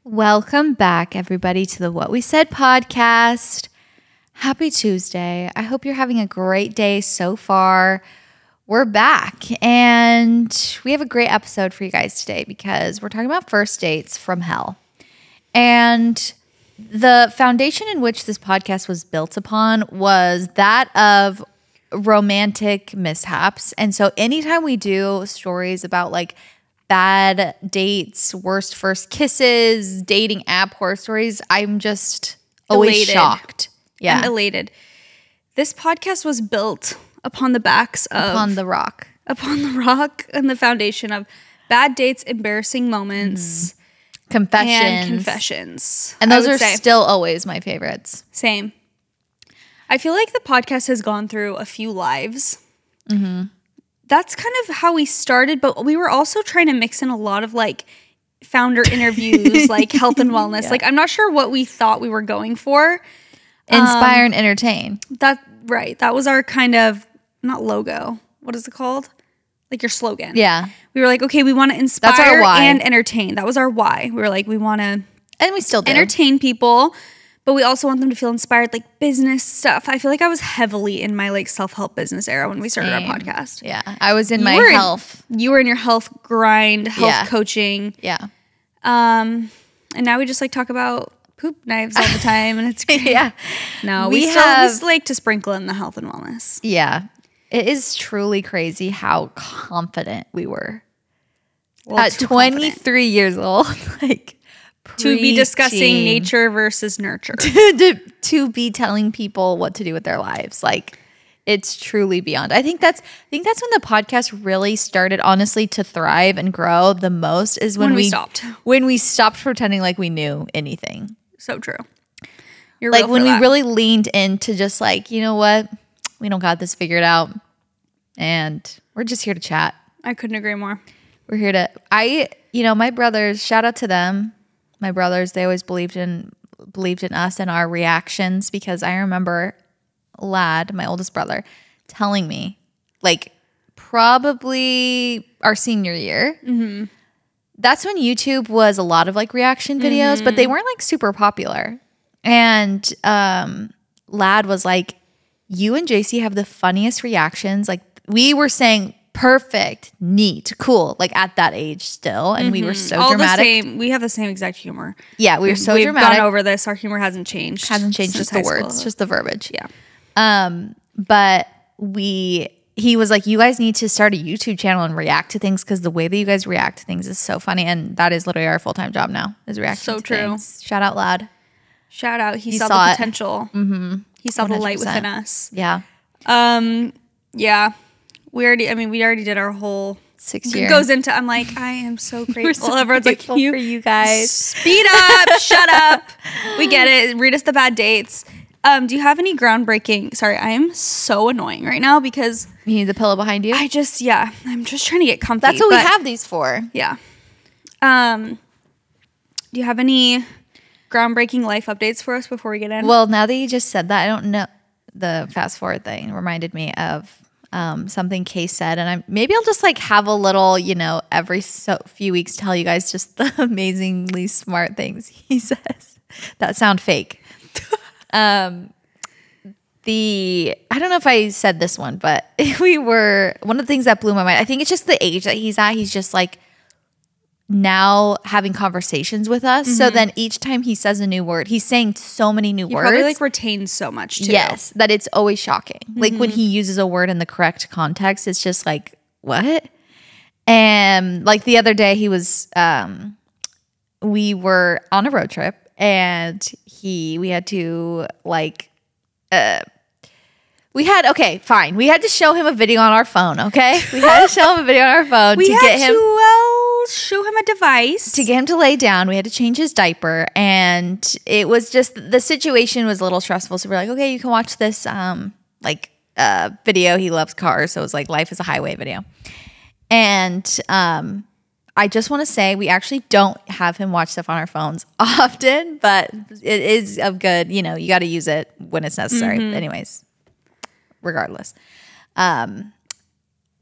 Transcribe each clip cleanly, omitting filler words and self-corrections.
Welcome back, everybody, to the What We Said podcast. Happy Tuesday. I hope you're having a great day so far. We're back, and we have a great episode for you guys today because we're talking about first dates from hell. And the foundation in which this podcast was built upon was that of romantic mishaps. And so anytime we do stories about like bad dates, worst first kisses, dating app horror stories, I'm just always shocked. Yeah. I'm elated. This podcast was built upon the backs of... Upon the rock and the foundation of bad dates, embarrassing moments. Confessions. And those are still always my favorites. Same. I feel like the podcast has gone through a few lives. Mm-hmm. That's kind of how we started, but we were also trying to mix in a lot of like founder interviews, like health and wellness. Yeah. Like I'm not sure what we thought we were going for. Inspire and entertain. Right. That was our kind of, not logo. What is it called? Like your slogan. Yeah. We were like, okay, we want to inspire and entertain. That was our why. We were like, we want to, and we still do, entertain people, but we also want them to feel inspired, like business stuff. I feel like I was heavily in my like self-help business era when we started our podcast. Yeah. I was in my health. You were in your health grind, health coaching. Yeah. And now we just like talk about poop knives all the time, and it's great. Yeah. No, we still like to sprinkle in the health and wellness. Yeah. It is truly crazy how confident we were. Well, at 23 years old, like to be discussing nature versus nurture. to be telling people what to do with their lives. Like it's truly beyond. I think that's when the podcast really started honestly to thrive and grow the most is when we stopped. When we stopped pretending like we knew anything. So true. You're like when we really leaned into just like, you know what? We don't got this figured out. And we're just here to chat. I couldn't agree more. We're here to my brothers, shout out to them. My brothers, they always believed in us and our reactions because I remember Lad, my oldest brother, telling me like probably our senior year. Mm-hmm. That's when YouTube was a lot of like reaction videos, but they weren't like super popular. And Lad was like, you and Jaci have the funniest reactions. Like we were saying perfect, neat, cool, like at that age still. And we were so dramatic. The same. We have the same exact humor. Yeah, we were so we've dramatic. We've gone over this. Our humor hasn't changed. Just the words, just the verbiage. Yeah. But he was like, you guys need to start a YouTube channel and react to things because the way that you guys react to things is so funny. And that is literally our full-time job now is reacting to things. Shout out Lad. Shout out. He saw the potential. Mm-hmm. He saw 100%. The light within us. Yeah. Yeah. We already did our whole 6 years. It goes into, I'm like, I am so grateful. So everyone's like, for you guys. Speed up. Shut up. We get it. Read us the bad dates. Do you have any groundbreaking? Sorry, I am so annoying right now because you need the pillow behind you. I'm just trying to get comfy. That's what we have these for. Yeah. Do you have any groundbreaking life updates for us before we get in? Well, now that you just said that, I don't know. The fast forward thing reminded me of something Kay said, and maybe I'll just like have a little, every few weeks tell you guys just the amazingly smart things he says that sound fake. I don't know if I said this one, but one of the things that blew my mind, I think it's just the age that he's at. He's just like now having conversations with us. Mm-hmm. So then each time he says a new word, he's saying so many new words. Probably like retains so much too. Yes, that it's always shocking. Mm-hmm. Like when he uses a word in the correct context, it's just like, what? And like the other day he was, we were on a road trip and we had to like, we had to show him a video on our phone, okay? We had to show him a video on our phone show him a device. To get him to lay down, we had to change his diaper, and it was just, the situation was a little stressful, so we're like, okay, you can watch this video. He loves cars, so it was like Life is a Highway video. And I just want to say we actually don't have him watch stuff on our phones often, but it is of good, you got to use it when it's necessary. Mm-hmm. Anyways, regardless.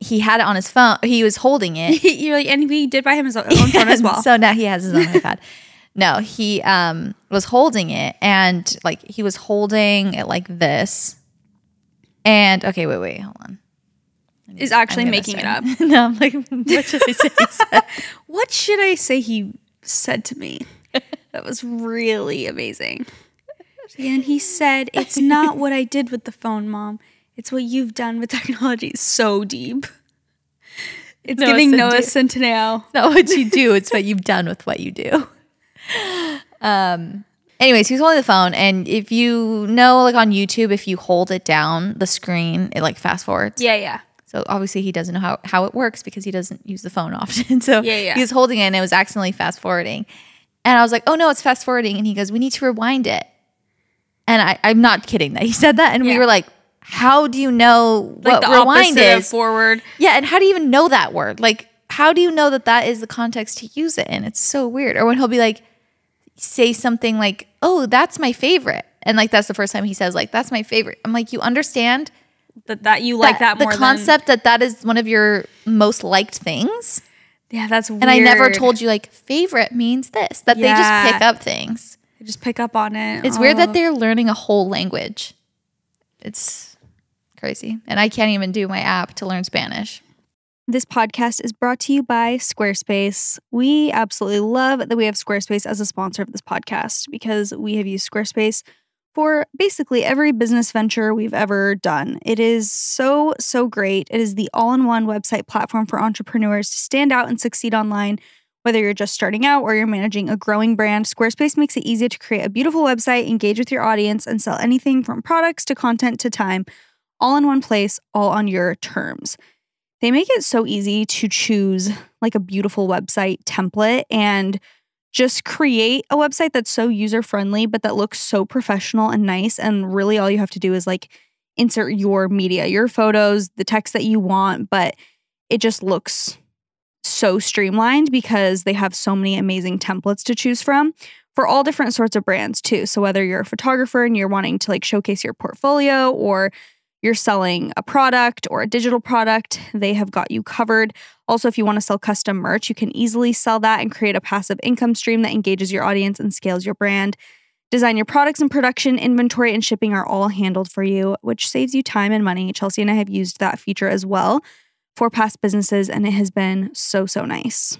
He had it on his phone. He was holding it. And we did buy him his own phone as well. So now he has his own iPad. No, he was holding it, and like he was holding it like this. And okay, wait, hold on. Is actually making it up. No, I'm like, what should I say? He said? What should I say he said to me? That was really amazing. And he said, "It's not what I did with the phone, Mom. It's what you've done with technology." So deep. It's giving Noah Centineo. It's not what you do. It's what you've done with what you do. Anyways, he was holding the phone, and if you know, like on YouTube, if you hold it down, the screen, it like fast forwards. Yeah. So obviously he doesn't know how it works because he doesn't use the phone often. So yeah. he was holding it, and it was accidentally fast forwarding. And I was like, "Oh no, it's fast forwarding." And he goes, "We need to rewind it." And I'm not kidding that he said that. And we were like, how do you know what the rewind is? Forward. Yeah, and how do you even know that word? Like, how do you know that is the context to use it in? It's so weird. Or when he'll be like, say something like, "Oh, that's my favorite," and like that's the first time he says like, "That's my favorite." I'm like, you understand that you like that more the concept that is one of your most liked things. Yeah, that's weird. And I never told you like favorite means this. That they just pick up things. They just pick up on it. It's weird that they're learning a whole language. It's crazy. And I can't even do my app to learn Spanish. This podcast is brought to you by Squarespace. We absolutely love that we have Squarespace as a sponsor of this podcast because we have used Squarespace for basically every business venture we've ever done. It is so great. It is the all-in-one website platform for entrepreneurs to stand out and succeed online. Whether you're just starting out or you're managing a growing brand, Squarespace makes it easy to create a beautiful website, engage with your audience, and sell anything from products to content to time, all in one place, all on your terms. They make it so easy to choose like a beautiful website template and just create a website that's so user-friendly, but that looks so professional and nice. And really all you have to do is like insert your media, your photos, the text that you want, but it just looks so streamlined because they have so many amazing templates to choose from for all different sorts of brands too. So whether you're a photographer and you're wanting to like showcase your portfolio, or you're selling a product or a digital product, they have got you covered. Also, if you want to sell custom merch, you can easily sell that and create a passive income stream that engages your audience and scales your brand. Design your products and production, inventory, and shipping are all handled for you, which saves you time and money. Chelsey and I have used that feature as well for past businesses, and it has been so nice.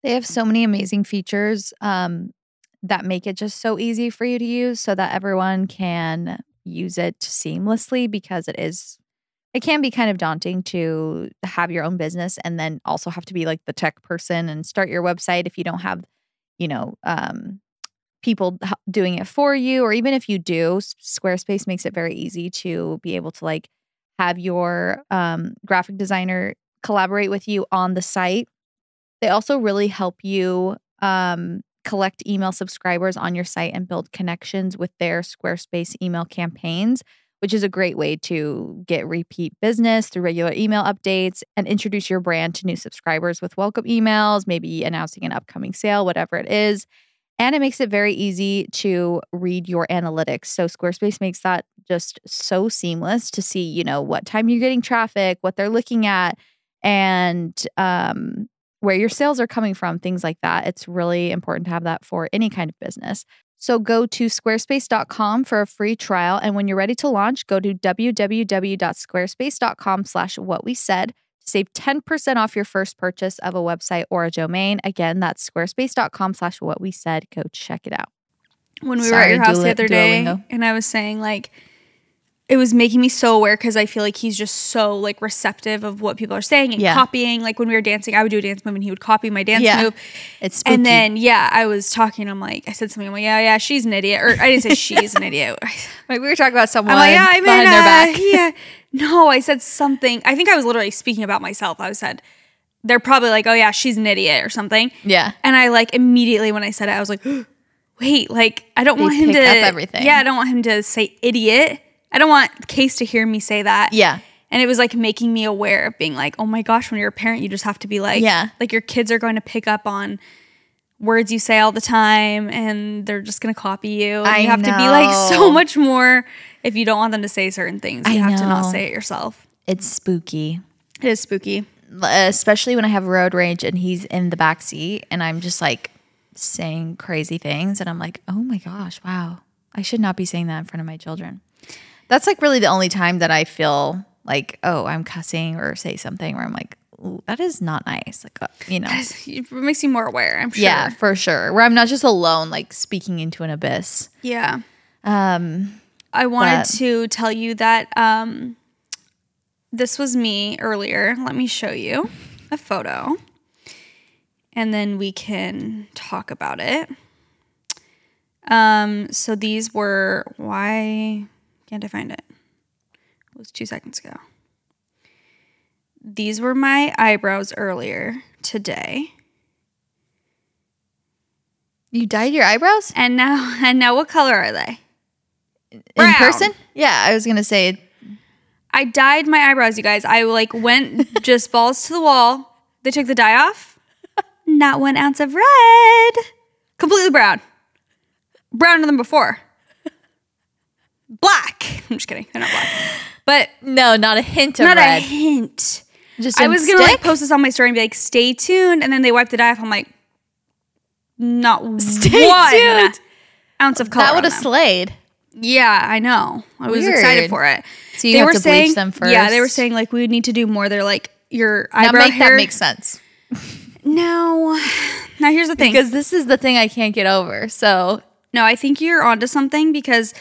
They have so many amazing features that make it just so easy for you to use so that everyone can use it seamlessly, because it can be kind of daunting to have your own business and then also have to be like the tech person and start your website if you don't have, people doing it for you. Or even if you do, Squarespace makes it very easy to be able to like have your graphic designer collaborate with you on the site. They also really help you collect email subscribers on your site and build connections with their Squarespace email campaigns, which is a great way to get repeat business through regular email updates and introduce your brand to new subscribers with welcome emails, maybe announcing an upcoming sale, whatever it is. And it makes it very easy to read your analytics. So Squarespace makes that just so seamless to see, what time you're getting traffic, what they're looking at, and where your sales are coming from, things like that. It's really important to have that for any kind of business. So go to squarespace.com for a free trial. And when you're ready to launch, go to www.squarespace.com/whatwesaid to save 10% off your first purchase of a website or a domain. Again, that's squarespace.com/whatwesaid. Go check it out. When we were at your house the other day, and I was saying like, it was making me so aware because I feel like he's just so like receptive of what people are saying and copying. Like when we were dancing, I would do a dance move and he would copy my dance move. It's spooky. And then, I was talking. I said something. I'm like, yeah, she's an idiot. Or I didn't say she's an idiot. Like we were talking about someone behind their back. Yeah. No, I said something. I think I was literally speaking about myself. I said, they're probably like, oh yeah, she's an idiot or something. Yeah. And I like immediately when I said it, I was like, wait, like I don't want him to pick up everything. Yeah, I don't want him to say idiot. I don't want Case to hear me say that. Yeah. And it was like making me aware of being like, oh my gosh, when you're a parent, you just have to be like, like your kids are going to pick up on words you say all the time and they're just going to copy you. And you have to be like so much more if you don't want them to say certain things. You have to not say it yourself. It's spooky. It is spooky. especially when I have road rage and he's in the back seat and I'm just like saying crazy things and I'm like, oh my gosh, wow, I should not be saying that in front of my children. That's like really the only time that I feel like, oh, I'm cussing or say something where I'm like, ooh, that is not nice. Like, you know, it makes you more aware, I'm sure. Yeah, for sure. Where I'm not just alone, like speaking into an abyss. Yeah. I wanted to tell you that this was me earlier. Let me show you a photo and then we can talk about it. So these were, why can't I find it? It was 2 seconds ago. These were my eyebrows earlier today. You dyed your eyebrows? And now what color are they? Brown. In person? Yeah, I was going to say. I dyed my eyebrows, you guys. I like went just balls to the wall. They took the dye off. Not 1 ounce of red. Completely brown. Browner than before. Black. I'm just kidding. They're not black. But no, not a hint of red. Not a hint. Just I was going to like post this on my story and be like, stay tuned. And then they wiped the dye off. I'm like, not 1 ounce of color. That would have slayed. Yeah, I know. I was excited for it. So you have to bleach them first. Yeah, they were saying like we would need to do more. They're like your eyebrow hair. That makes sense. No. Now here's the thing. Because this is the thing I can't get over. So no, I think you're onto something because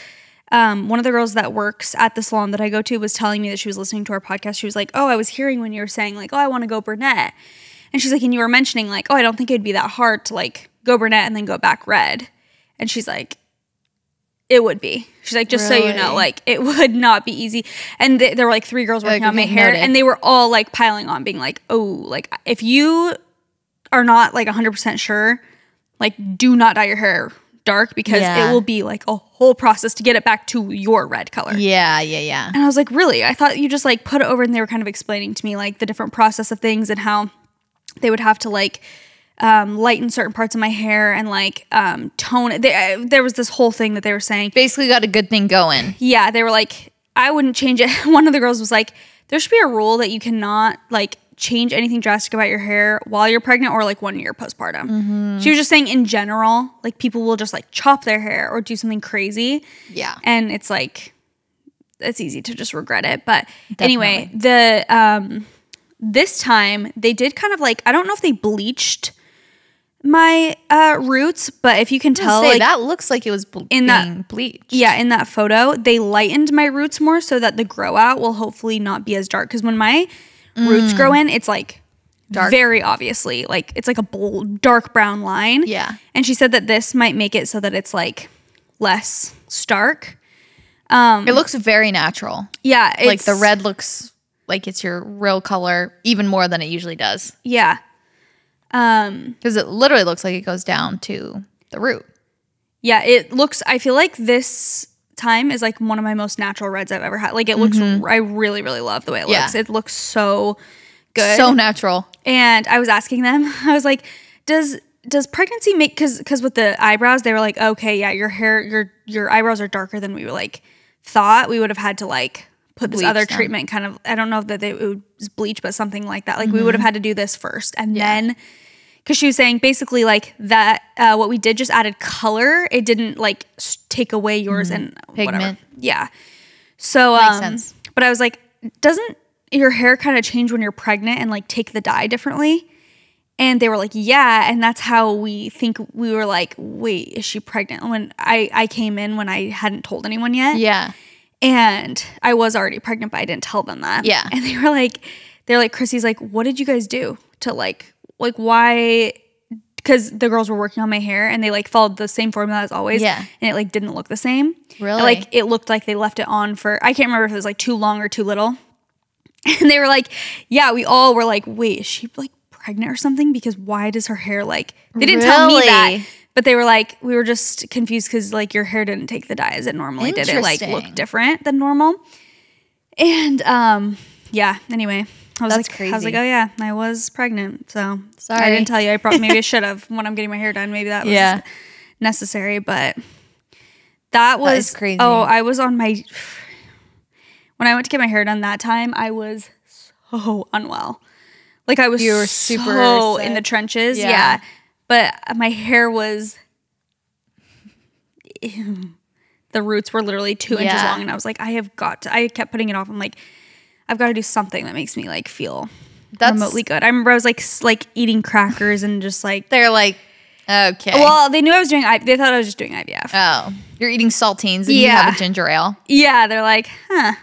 one of the girls that works at the salon that I go to was telling me that she was listening to our podcast. She was like, oh, I was hearing when you were saying like, oh, I want to go brunette. And she's like, and you were mentioning like, oh, I don't think it'd be that hard to like go brunette and then go back red. And she's like, it would be. She's like, just so you know, like it would not be easy. And there were like 3 girls working on my hair and they were all like piling on being like, oh, like if you are not like 100% sure, like do not dye your hair dark because it will be like a whole process to get it back to your red color. Yeah, yeah, yeah. And I was like, really? I thought you just like put it over, and they were kind of explaining to me like the different process of things and how they would have to like lighten certain parts of my hair and like tone it. There was this whole thing that they were saying. Basically got a good thing going. Yeah, they were like, I wouldn't change it. One of the girls was like, there should be a rule that you cannot like change anything drastic about your hair while you're pregnant or like 1 year postpartum. Mm-hmm. She was just saying in general, like people will just like chop their hair or do something crazy. Yeah. And it's like, it's easy to just regret it. But anyway, the this time they did kind of like, I don't know if they bleached my roots, but if you can tell, like that looks like it was being bleached. Yeah, in that photo, they lightened my roots more so that the grow out will hopefully not be as dark. Because when my roots grow in, it's like dark, very obviously, like it's like a bold, dark brown line. Yeah. And she said that this might make it so that it's like less stark. It looks very natural. Yeah, like the red looks like it's your real color even more than it usually does. Yeah. Because it literally looks like it goes down to the root. Yeah, it looks, I feel like this time is like one of my most natural reds I've ever had. Like it looks, I really, really love the way it looks. It looks so good. So natural. And I was asking them, I was like, does pregnancy make, because with the eyebrows, they were like, okay, yeah, your hair, your eyebrows are darker than we were like thought. We would have had to like put this other treatment kind of, I don't know that it was bleach, but something like that. Like we would have had to do this first. And then, because she was saying basically like that what we did just added color. It didn't like take away yours and pigment. Whatever. Yeah. So, makes sense. But I was like, doesn't your hair kind of change when you're pregnant and like take the dye differently? And they were like, yeah. And that's how we think. We were like, wait, is she pregnant? When I came in when I hadn't told anyone yet. Yeah. And I was already pregnant, but I didn't tell them that. Yeah. And they're like, Chrissy's like, what did you guys do to like why? Because the girls were working on my hair and they like followed the same formula as always. Yeah. And it like didn't look the same. Really? And, like it looked like they left it on for, I can't remember if it was like too long or too little. And they were like, yeah, we all were like, wait, is she like pregnant or something? Because why does her hair like, they didn't tell me that. But they were like, we were just confused because like your hair didn't take the dye as it normally did. It like looked different than normal. And yeah, anyway, I was crazy. I was like, oh yeah, I was pregnant. So sorry. I didn't tell you. Maybe I should have when I'm getting my hair done. Maybe that was necessary. But that was crazy. Oh, I was on my, when I went to get my hair done that time, I was so unwell. Like I was You were super so sick. in the trenches. Yeah. Yeah. But my hair was, the roots were literally 2 inches Yeah. long. And I was like, I kept putting it off. I'm like, I've got to do something that makes me like feel remotely good. I remember I was like eating crackers and just like. They're like, okay. Well, they knew I was doing, they thought I was just doing IVF. Oh, you're eating saltines and you have a ginger ale. Yeah. They're like, huh.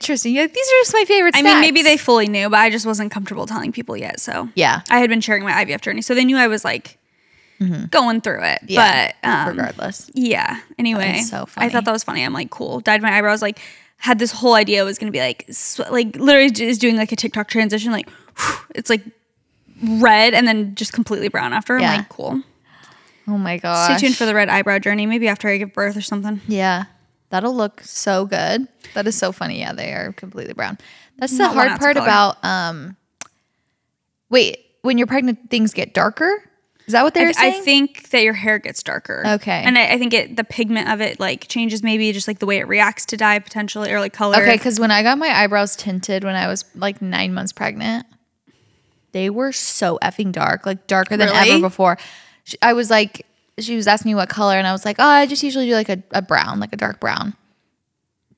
Interesting. You're like, these are just my favorite snacks. I mean, maybe they fully knew, but I just wasn't comfortable telling people yet. So Yeah. I had been sharing my IVF journey. So they knew I was like going through it. Yeah, But regardless. yeah. Anyway, That's so funny. I thought that was funny. I'm like, cool. Dyed my eyebrows. Like had this whole idea it was going to be like literally just doing like a TikTok transition. Like it's like red and then just completely brown after. I'm like, cool. Oh my gosh. Stay tuned for the red eyebrow journey. Maybe after I give birth or something. Yeah. That'll look so good. That is so funny. Yeah, they are completely brown. That's the Not one hard ounce part of color. about wait, when you're pregnant things get darker? Is that what they were saying? I think that your hair gets darker. Okay. And I think the pigment of it like changes maybe just like the way it reacts to dye potentially or like color. Okay, because when I got my eyebrows tinted when I was like 9 months pregnant, they were so effing dark, like darker than Really? ever before. She was asking me what color, and I was like, oh, I just usually do like a brown, like a dark brown.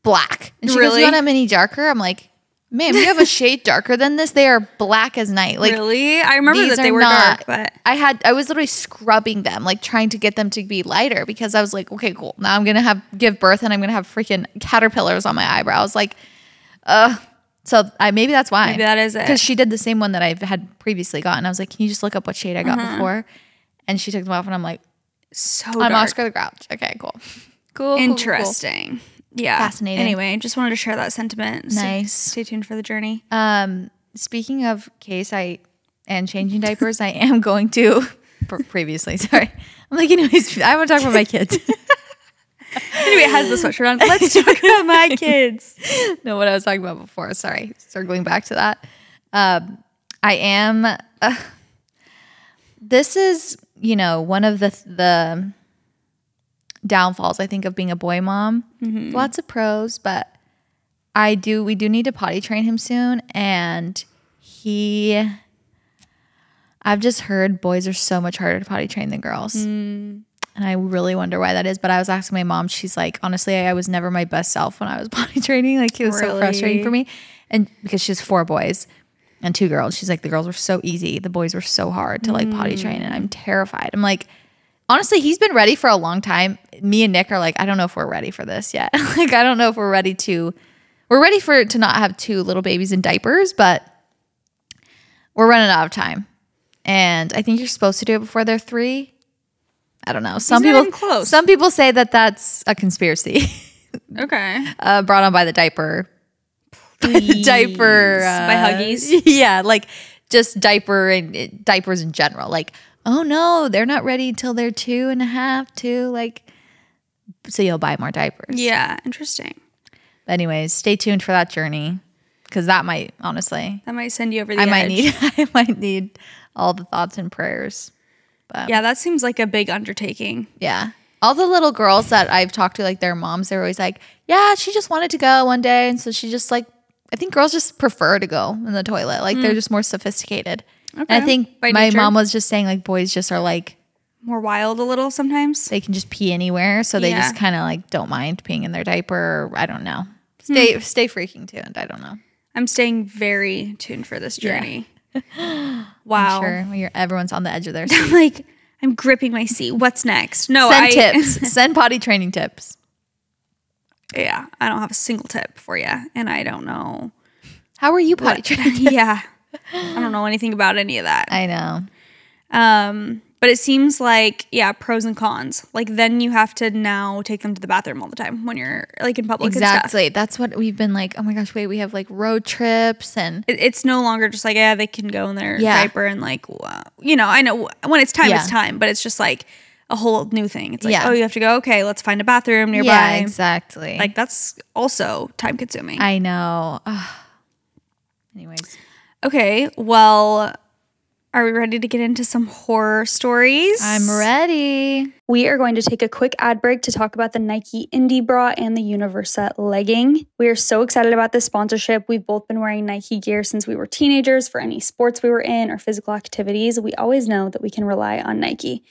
Black. And she goes, Really? you want them any darker? I'm like, ma'am, you have a shade darker than this. They are black as night. Like, really? I remember these that they are were not- dark, but I was literally scrubbing them, like trying to get them to be lighter because I was like, okay, cool. Now I'm gonna give birth and I'm gonna have freaking caterpillars on my eyebrows. Like, so maybe that's why. maybe that is it. Because she did the same one that I had previously gotten. I was like, can you just look up what shade I got before? And she took them off, and I'm like, So I'm dark. Oscar the Grouch. Okay, cool. Cool. Interesting. Yeah. Fascinating. Anyway, just wanted to share that sentiment. So Nice. stay tuned for the journey. Speaking of case and changing diapers, I am going to previously. Sorry, I'm like, anyways, I want to talk about my kids. Anyway, it has the sweatshirt on. Let's talk about my kids. No, what I was talking about before. Sorry, circling back to that. I am. This is, one of the downfalls I think of being a boy mom. Lots of pros, but we do need to potty train him soon, and I've just heard boys are so much harder to potty train than girls. And I really wonder why that is. But I was asking my mom, she's like, honestly, I was never my best self when I was potty training. Like, it was so frustrating for me. And because she has 4 boys and 2 girls, she's like, the girls were so easy. The boys were so hard to like potty train. And I'm terrified. I'm like, honestly, he's been ready for a long time. Me and Nick are like, I don't know if we're ready for this yet. Like, I don't know if we're ready to not have 2 little babies in diapers, but we're running out of time. And I think you're supposed to do it before they're 3. I don't know. Some people say that that's a conspiracy. Okay. Brought on by the diaper. By Huggies. Yeah, like just diapers in general. Like, oh no, they're not ready until they're 2.5, 2. Like, so you'll buy more diapers. Yeah, interesting. But anyways, stay tuned for that journey, because that might send you over the edge. I might need all the thoughts and prayers. But Yeah, that seems like a big undertaking. yeah. All the little girls that I've talked to, like their moms, they're always like, yeah, she just wanted to go one day. And so she just like, I think girls just prefer to go in the toilet. Like they're just more sophisticated. Okay. And I think By my nature. mom was just saying like boys just are like, More wild a little sometimes. they can just pee anywhere. So they just kind of like don't mind peeing in their diaper. Or, I don't know. Stay freaking tuned. I don't know. I'm staying very tuned for this journey. Wow. I'm sure everyone's on the edge of their seat. Like, I'm gripping my seat. What's next? No, Send tips. Send potty training tips. Yeah, I don't have a single tip for you, and I don't know. How are you potty training? Yeah, I don't know anything about any of that. I know. But it seems like, pros and cons. Like, then you have to now take them to the bathroom all the time when you're like in public and stuff. Exactly. That's what we've been like, oh my gosh, wait, we have like road trips and It's no longer just like, they can go in their diaper and like, I know when it's time, it's time, but it's just like a whole new thing. It's like, you have to go, okay, let's find a bathroom nearby. Yeah, exactly. Like, that's also time consuming. I know. Ugh. Anyways. Okay, well, Are we ready to get into some horror stories? I'm ready. We are going to take a quick ad break to talk about the Nike Indie Bra and the Universa legging. We are so excited about this sponsorship. We've both been wearing Nike gear since we were teenagers for any sports we were in or physical activities. We always know that we can rely on Nike.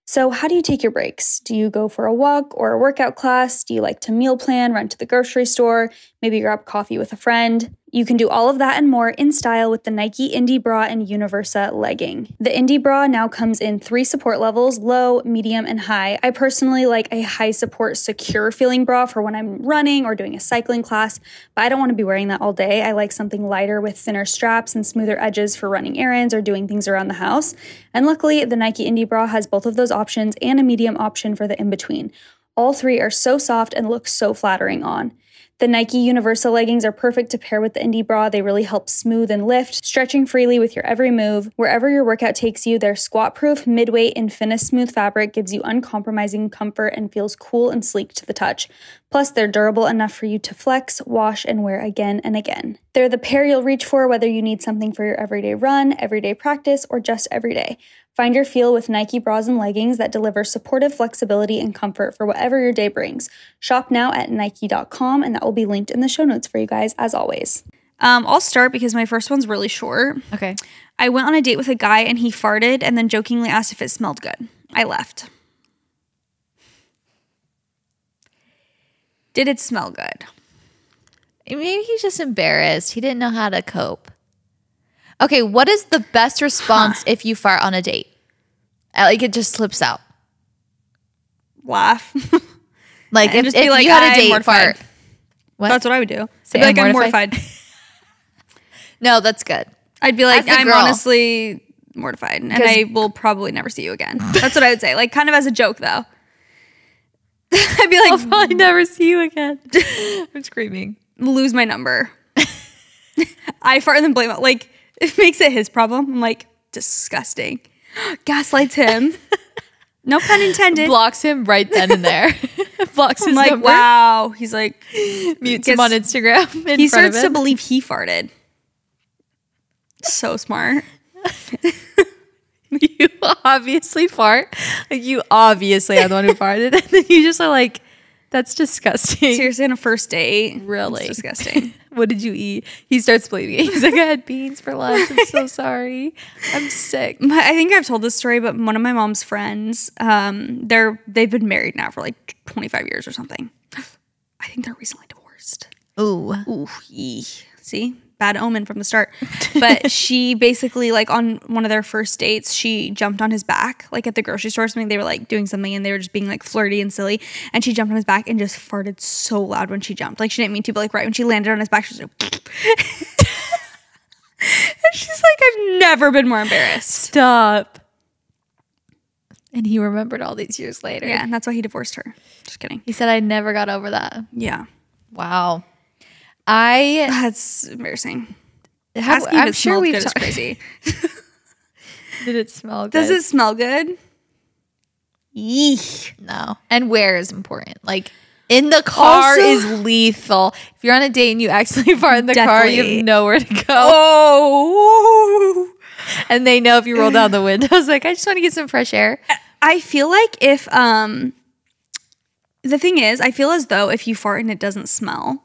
So how do you take your breaks? Do you go for a walk or a workout class? Do you like to meal plan, run to the grocery store, maybe grab coffee with a friend? You can do all of that and more in style with the Nike Indie Bra and Universa legging. The Indie Bra now comes in 3 support levels, low, medium, and high. I personally like a high support, secure feeling bra for when I'm running or doing a cycling class, but I don't want to be wearing that all day. I like something lighter with thinner straps and smoother edges for running errands or doing things around the house. And luckily, the Nike Indie Bra has both of those options and a medium option for the in-between. All 3 are so soft and look so flattering on. The Nike Universa leggings are perfect to pair with the Indie Bra. They really help smooth and lift, stretching freely with your every move. Wherever your workout takes you, their squat-proof, mid-weight, and finished smooth fabric gives you uncompromising comfort and feels cool and sleek to the touch. Plus, they're durable enough for you to flex, wash, and wear again and again. They're the pair you'll reach for whether you need something for your everyday run, everyday practice, or just every day. Find your feel with Nike bras and leggings that deliver supportive flexibility and comfort for whatever your day brings. Shop now at Nike.com, and that will be linked in the show notes for you guys, as always. I'll start because my first one's really short. Okay. I went on a date with a guy, and he farted and then jokingly asked if it smelled good. I left. Did it smell good? Maybe he's just embarrassed. He didn't know how to cope. Okay, what is the best response if you fart on a date? Like it just slips out. Laugh. Like and if be like, you had a date mortified. fart. What? That's what I would do. Say, I'd be like, I'm mortified. No, that's good. I'd be like, I'm girl. honestly mortified, and I will probably never see you again. That's what I would say. Like kind of as a joke though. I'd be like, I'll probably never see you again. I'm screaming. Lose my number. I fart and then blame it. Like it makes it his problem. I'm like, disgusting. Gaslights him. No pun intended. Blocks him right then and there. Blocks his like, number. Wow. He's like, mutes him on Instagram. He starts to believe he farted. So smart. You obviously fart. Like you obviously are the one who farted. And then you just are like, that's disgusting. Seriously, on a first date. Really? It's disgusting. What did you eat? He starts blaming. He's like, I had beans for lunch. I'm so sorry. I'm sick. I think I've told this story, but one of my mom's friends, they've been married now for like 25 years or something. I think they're recently divorced. Ooh. Yee. See? Bad omen from the start. But she basically, like on one of their first dates, she jumped on his back, like at the grocery store or something. They were like doing something and they were just being like flirty and silly. And she jumped on his back and just farted so loud when she jumped. Like she didn't mean to, but like right when she landed on his back, she was like, and she's like, I've never been more embarrassed. Stop. And he remembered all these years later. Yeah, and that's why he divorced her. Just kidding. He said, I never got over that. Yeah. Wow. That's embarrassing. I'm sure we've talked. Crazy. Did it smell good? Does it smell good? Yeesh. No. And where is important. Like in the car Also, is lethal. If you're on a date and you accidentally fart in the car, you have nowhere to go. Oh. And they know if you roll down the windows, like I just want to get some fresh air. I feel like if the thing is, I feel as though if you fart and it doesn't smell,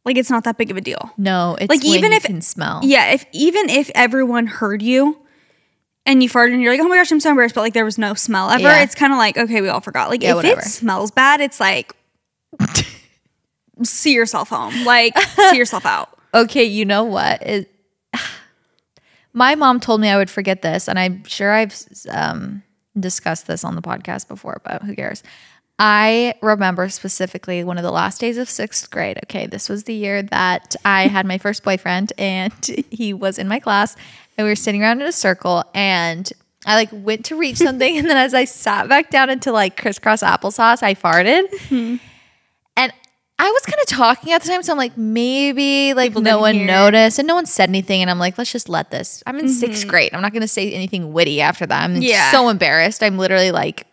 like it's not that big of a deal. No, it's like when even you if can smell. Yeah, even if everyone heard you and you farted and you're like, oh my gosh, I'm so embarrassed, but like there was no smell ever. Yeah. It's kind of like, okay, we all forgot. Like if it smells bad, it's like see yourself home. Like see yourself out. Okay, you know what? My mom told me I would forget this, and I'm sure I've discussed this on the podcast before, but who cares? I remember specifically one of the last days of 6th grade. Okay, this was the year that I had my first boyfriend, and he was in my class, and we were sitting around in a circle, and I like went to reach something, and then as I sat back down into like crisscross applesauce, I farted. Mm-hmm. And I was kind of talking at the time, so I'm like, maybe like no one noticed, and no one said anything, and I'm like, let's just let this. I'm in 6th grade. I'm not going to say anything witty after that. I'm so embarrassed. I'm literally like,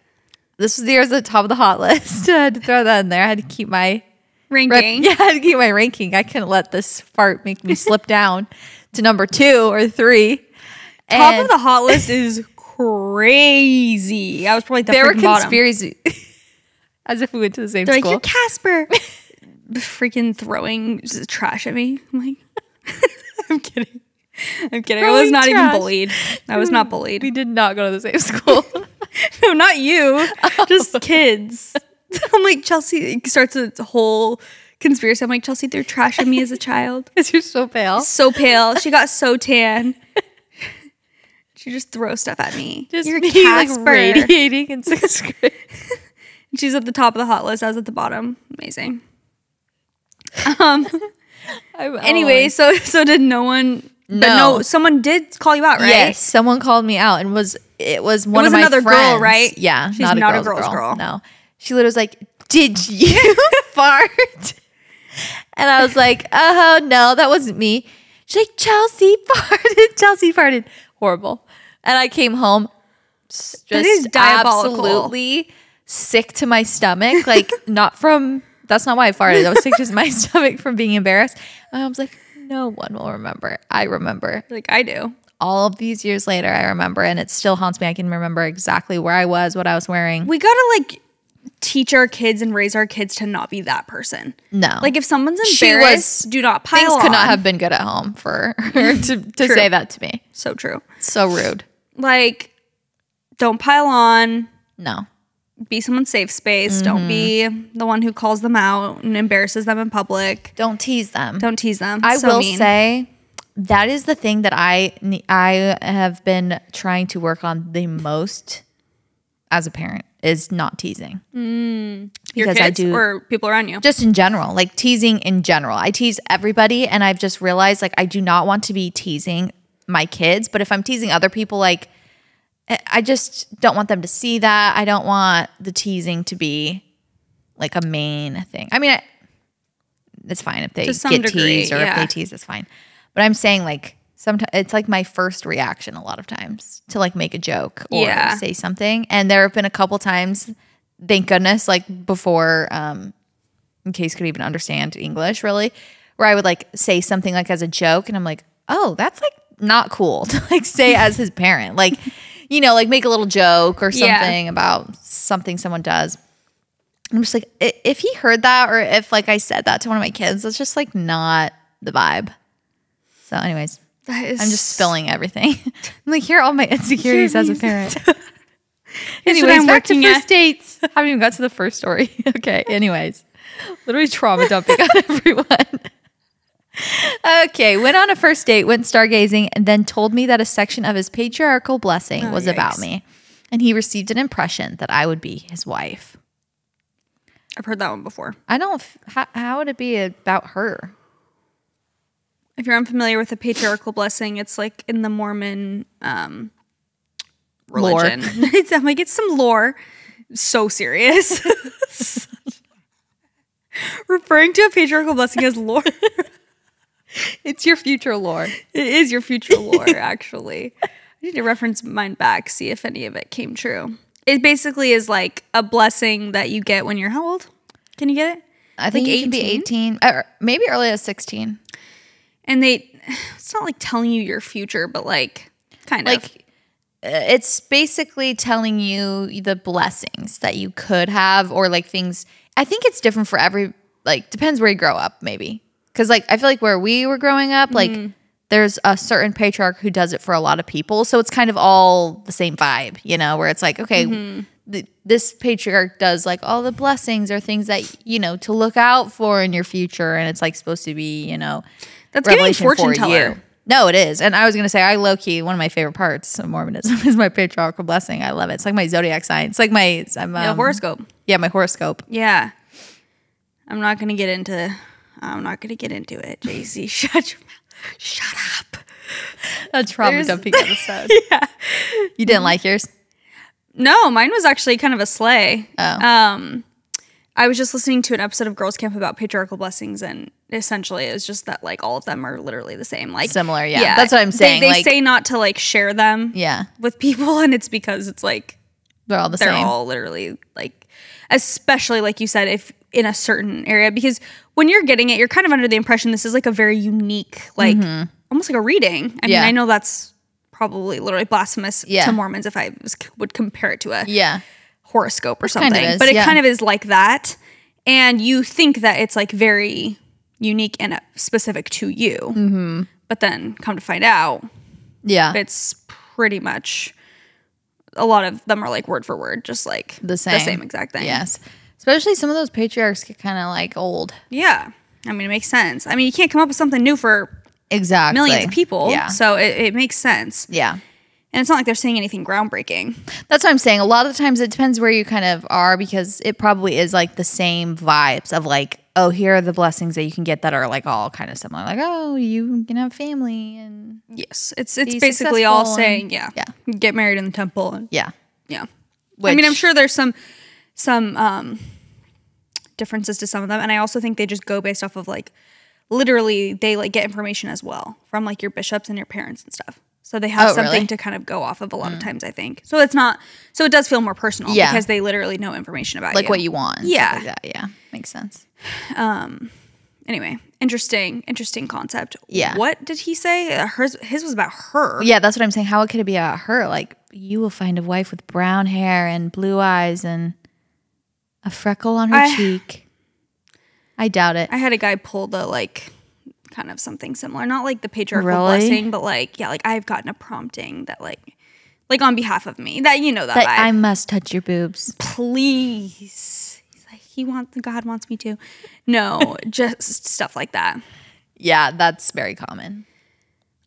this was the year at the top of the hot list. I had to throw that in there. I had to keep my ranking. I had to keep my ranking. I couldn't let this fart make me slip down to number 2 or 3. Top of the hot list is crazy. I was probably the there were freaking bottom. conspiracy. As if we went to the same They're school. like, you're Casper. Freaking throwing trash at me. I'm like, I'm kidding. I was not even bullied. I was not bullied. We did not go to the same school. No, not you. Just kids. I'm like, Chelsey starts a whole conspiracy. I'm like, Chelsey threw trash at me as a child. Because you're so pale. So pale. She got so tan. She just throws stuff at me. Just you're me, Casper. like, radiating in 6th grade. She's at the top of the hot list. I was at the bottom. Amazing. Anyway, so did no one... No, someone did call you out, right? Yes, someone called me out, and it was one of my another friends. girl, right? Yeah, she's not a girl's girl. No, she literally was like, "Did you fart?" And I was like, "Oh no, that wasn't me." She's like, "Chelsey farted. Chelsey farted. Horrible." And I came home just that is diabolical. absolutely sick to my stomach. Like, not from. That's not why I farted. I was sick to my stomach from being embarrassed. And I was like, no one will remember. I remember. Like I do. All of these years later, I remember, and it still haunts me. I can remember exactly where I was, what I was wearing. We gotta like teach our kids and raise our kids to not be that person. No. Like if someone's embarrassed, do not pile on. Things could not have been good at home for her to say that to me. So true. So rude. Like, don't pile on. No. Be someone's safe space. Don't be the one who calls them out and embarrasses them in public. Don't tease them. Don't tease them. I will say that is the thing that I have been trying to work on the most as a parent is not teasing. Your kids or people around you? Just in general, like teasing in general. I tease everybody, and I've just realized like I do not want to be teasing my kids, but if I'm teasing other people, like I just don't want them to see that. I don't want the teasing to be like a main thing. I mean, it's fine if they get teased or if they tease, it's fine. But I'm saying like sometimes it's like my first reaction a lot of times to like make a joke or say something. And there have been a couple times, thank goodness, like before, in case could even understand English really, where I would like say something like as a joke and I'm like, oh, that's like not cool to like say as his parent. Like, you know, like make a little joke or something about something someone does. I'm just like, if he heard that or if like I said that to one of my kids, it's just like not the vibe. So anyways, I'm just spilling everything. I'm like, here are all my insecurities as a parent. Anyways, back to first dates. Haven't even got to the first story. Okay, anyways. Literally trauma dumping on everyone. Okay, went on a first date, went stargazing, and then told me that a section of his patriarchal blessing was about me. And he received an impression that I would be his wife. I've heard that one before. I don't, how would it be about her? If you're unfamiliar with the patriarchal blessing, it's like in the Mormon religion. I'm like, it's some lore. So serious. Referring to a patriarchal blessing as lore. It's your future lore. It is your future lore, actually. I need to reference mine back, see if any of it came true. It basically is like a blessing that you get when you're how old? Can you get it? I think you can be 18, or maybe early as 16. And it's not like telling you your future, but like kind of. Like it's basically telling you the blessings that you could have or like things. I think it's different for depends where you grow up maybe. Because like I feel like where we were growing up, like there's a certain patriarch who does it for a lot of people. So it's kind of all the same vibe, you know, where it's like, okay, this patriarch does like all the blessings or things that, you know, to look out for in your future. And it's like supposed to be, you know, that's getting fortune teller. No, it is. And I was going to say, I low-key, one of my favorite parts of Mormonism is my patriarchal blessing. I love it. It's like my zodiac sign. It's like my horoscope. Yeah, my horoscope. Yeah. I'm not going to get into it, Jaci. Shut your mouth. Shut up. A trauma-dumping episode. Yeah. You didn't like yours? No, mine was actually kind of a sleigh. Oh. I was just listening to an episode of Girls Camp about patriarchal blessings, and essentially it was just that like all of them are literally the same. Like similar, yeah. That's what I'm saying. They say not to like share them with people, and it's because it's like they're all the same. They're all literally like, especially like you said, if in a certain area, because when you're getting it, you're kind of under the impression this is like a very unique, like almost like a reading. I mean, I know that's probably literally blasphemous to Mormons if I would compare it to a horoscope or something. Kind of is, but it kind of is like that. And you think that it's like very unique and specific to you. Mm-hmm. But then come to find out, it's pretty much, a lot of them are like word for word, just like the same exact thing. Yes. Especially some of those patriarchs get kind of like old. Yeah. I mean, it makes sense. I mean, you can't come up with something new for millions of people. Yeah. So it makes sense. Yeah. And it's not like they're saying anything groundbreaking. That's what I'm saying. A lot of the times it depends where you kind of are, because it probably is like the same vibes of like, oh, here are the blessings that you can get that are like all kind of similar. Like, oh, you can have family and yes, it's basically all saying, get married in the temple. And, yeah. Which, I mean, I'm sure there's some differences to some of them, and I also think they just go based off of like literally they like get information as well from like your bishops and your parents and stuff. So they have something to kind of go off of a lot of times, I think. So it's not, so it does feel more personal because they literally know information about like you. what you want. Yeah. Like that. Yeah. Makes sense. Anyway, interesting concept. Yeah. What did he say? His was about her. Yeah, that's what I'm saying. How could it be about her? Like, you will find a wife with brown hair and blue eyes and a freckle on her cheek. I doubt it. I had a guy pull the like kind of something similar, not like the patriarchal blessing, but like like I've gotten a prompting that like on behalf of me that that vibe. I must touch your boobs, please. He's like God wants me to. No, just stuff like that. Yeah, that's very common.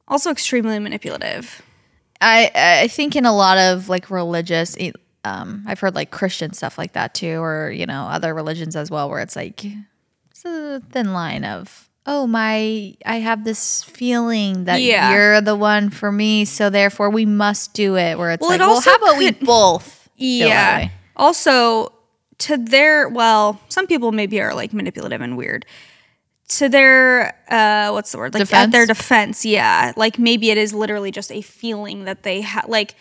Also extremely manipulative. I think in a lot of like religious, I've heard like Christian stuff like that too, or other religions as well, where it's like it's a thin line of, oh I have this feeling that you're the one for me, so therefore we must do it. Where it's how about we both? Yeah. Also, to their some people maybe are like manipulative and weird. To their what's the word? Like defense? At their defense, yeah. Like maybe it is literally just a feeling that they have, like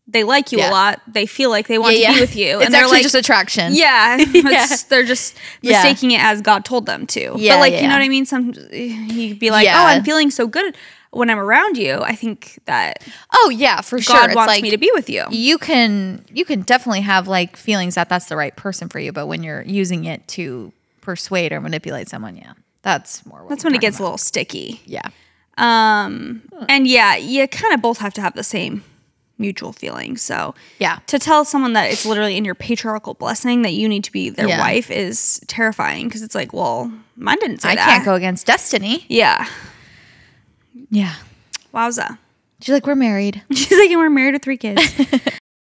they like you a lot. They feel like they want to be with you. It's and they're actually like, just attraction. Yeah. They're just mistaking it as God told them to. Yeah, but like, you know what I mean? You'd be like, oh, I'm feeling so good when I'm around you. I think that for sure. God wants me to be with you. You can definitely have like feelings that that's the right person for you, but when you're using it to persuade or manipulate someone, that's more that's when it gets a little sticky. Yeah. And you kind of both have to have the same mutual feelings. So to tell someone that it's literally in your patriarchal blessing that you need to be their wife is terrifying, because it's like, well, mine didn't say that. I can't go against destiny. Yeah. She's Wowza. like, we're married. She's like, and we're married with 3 kids.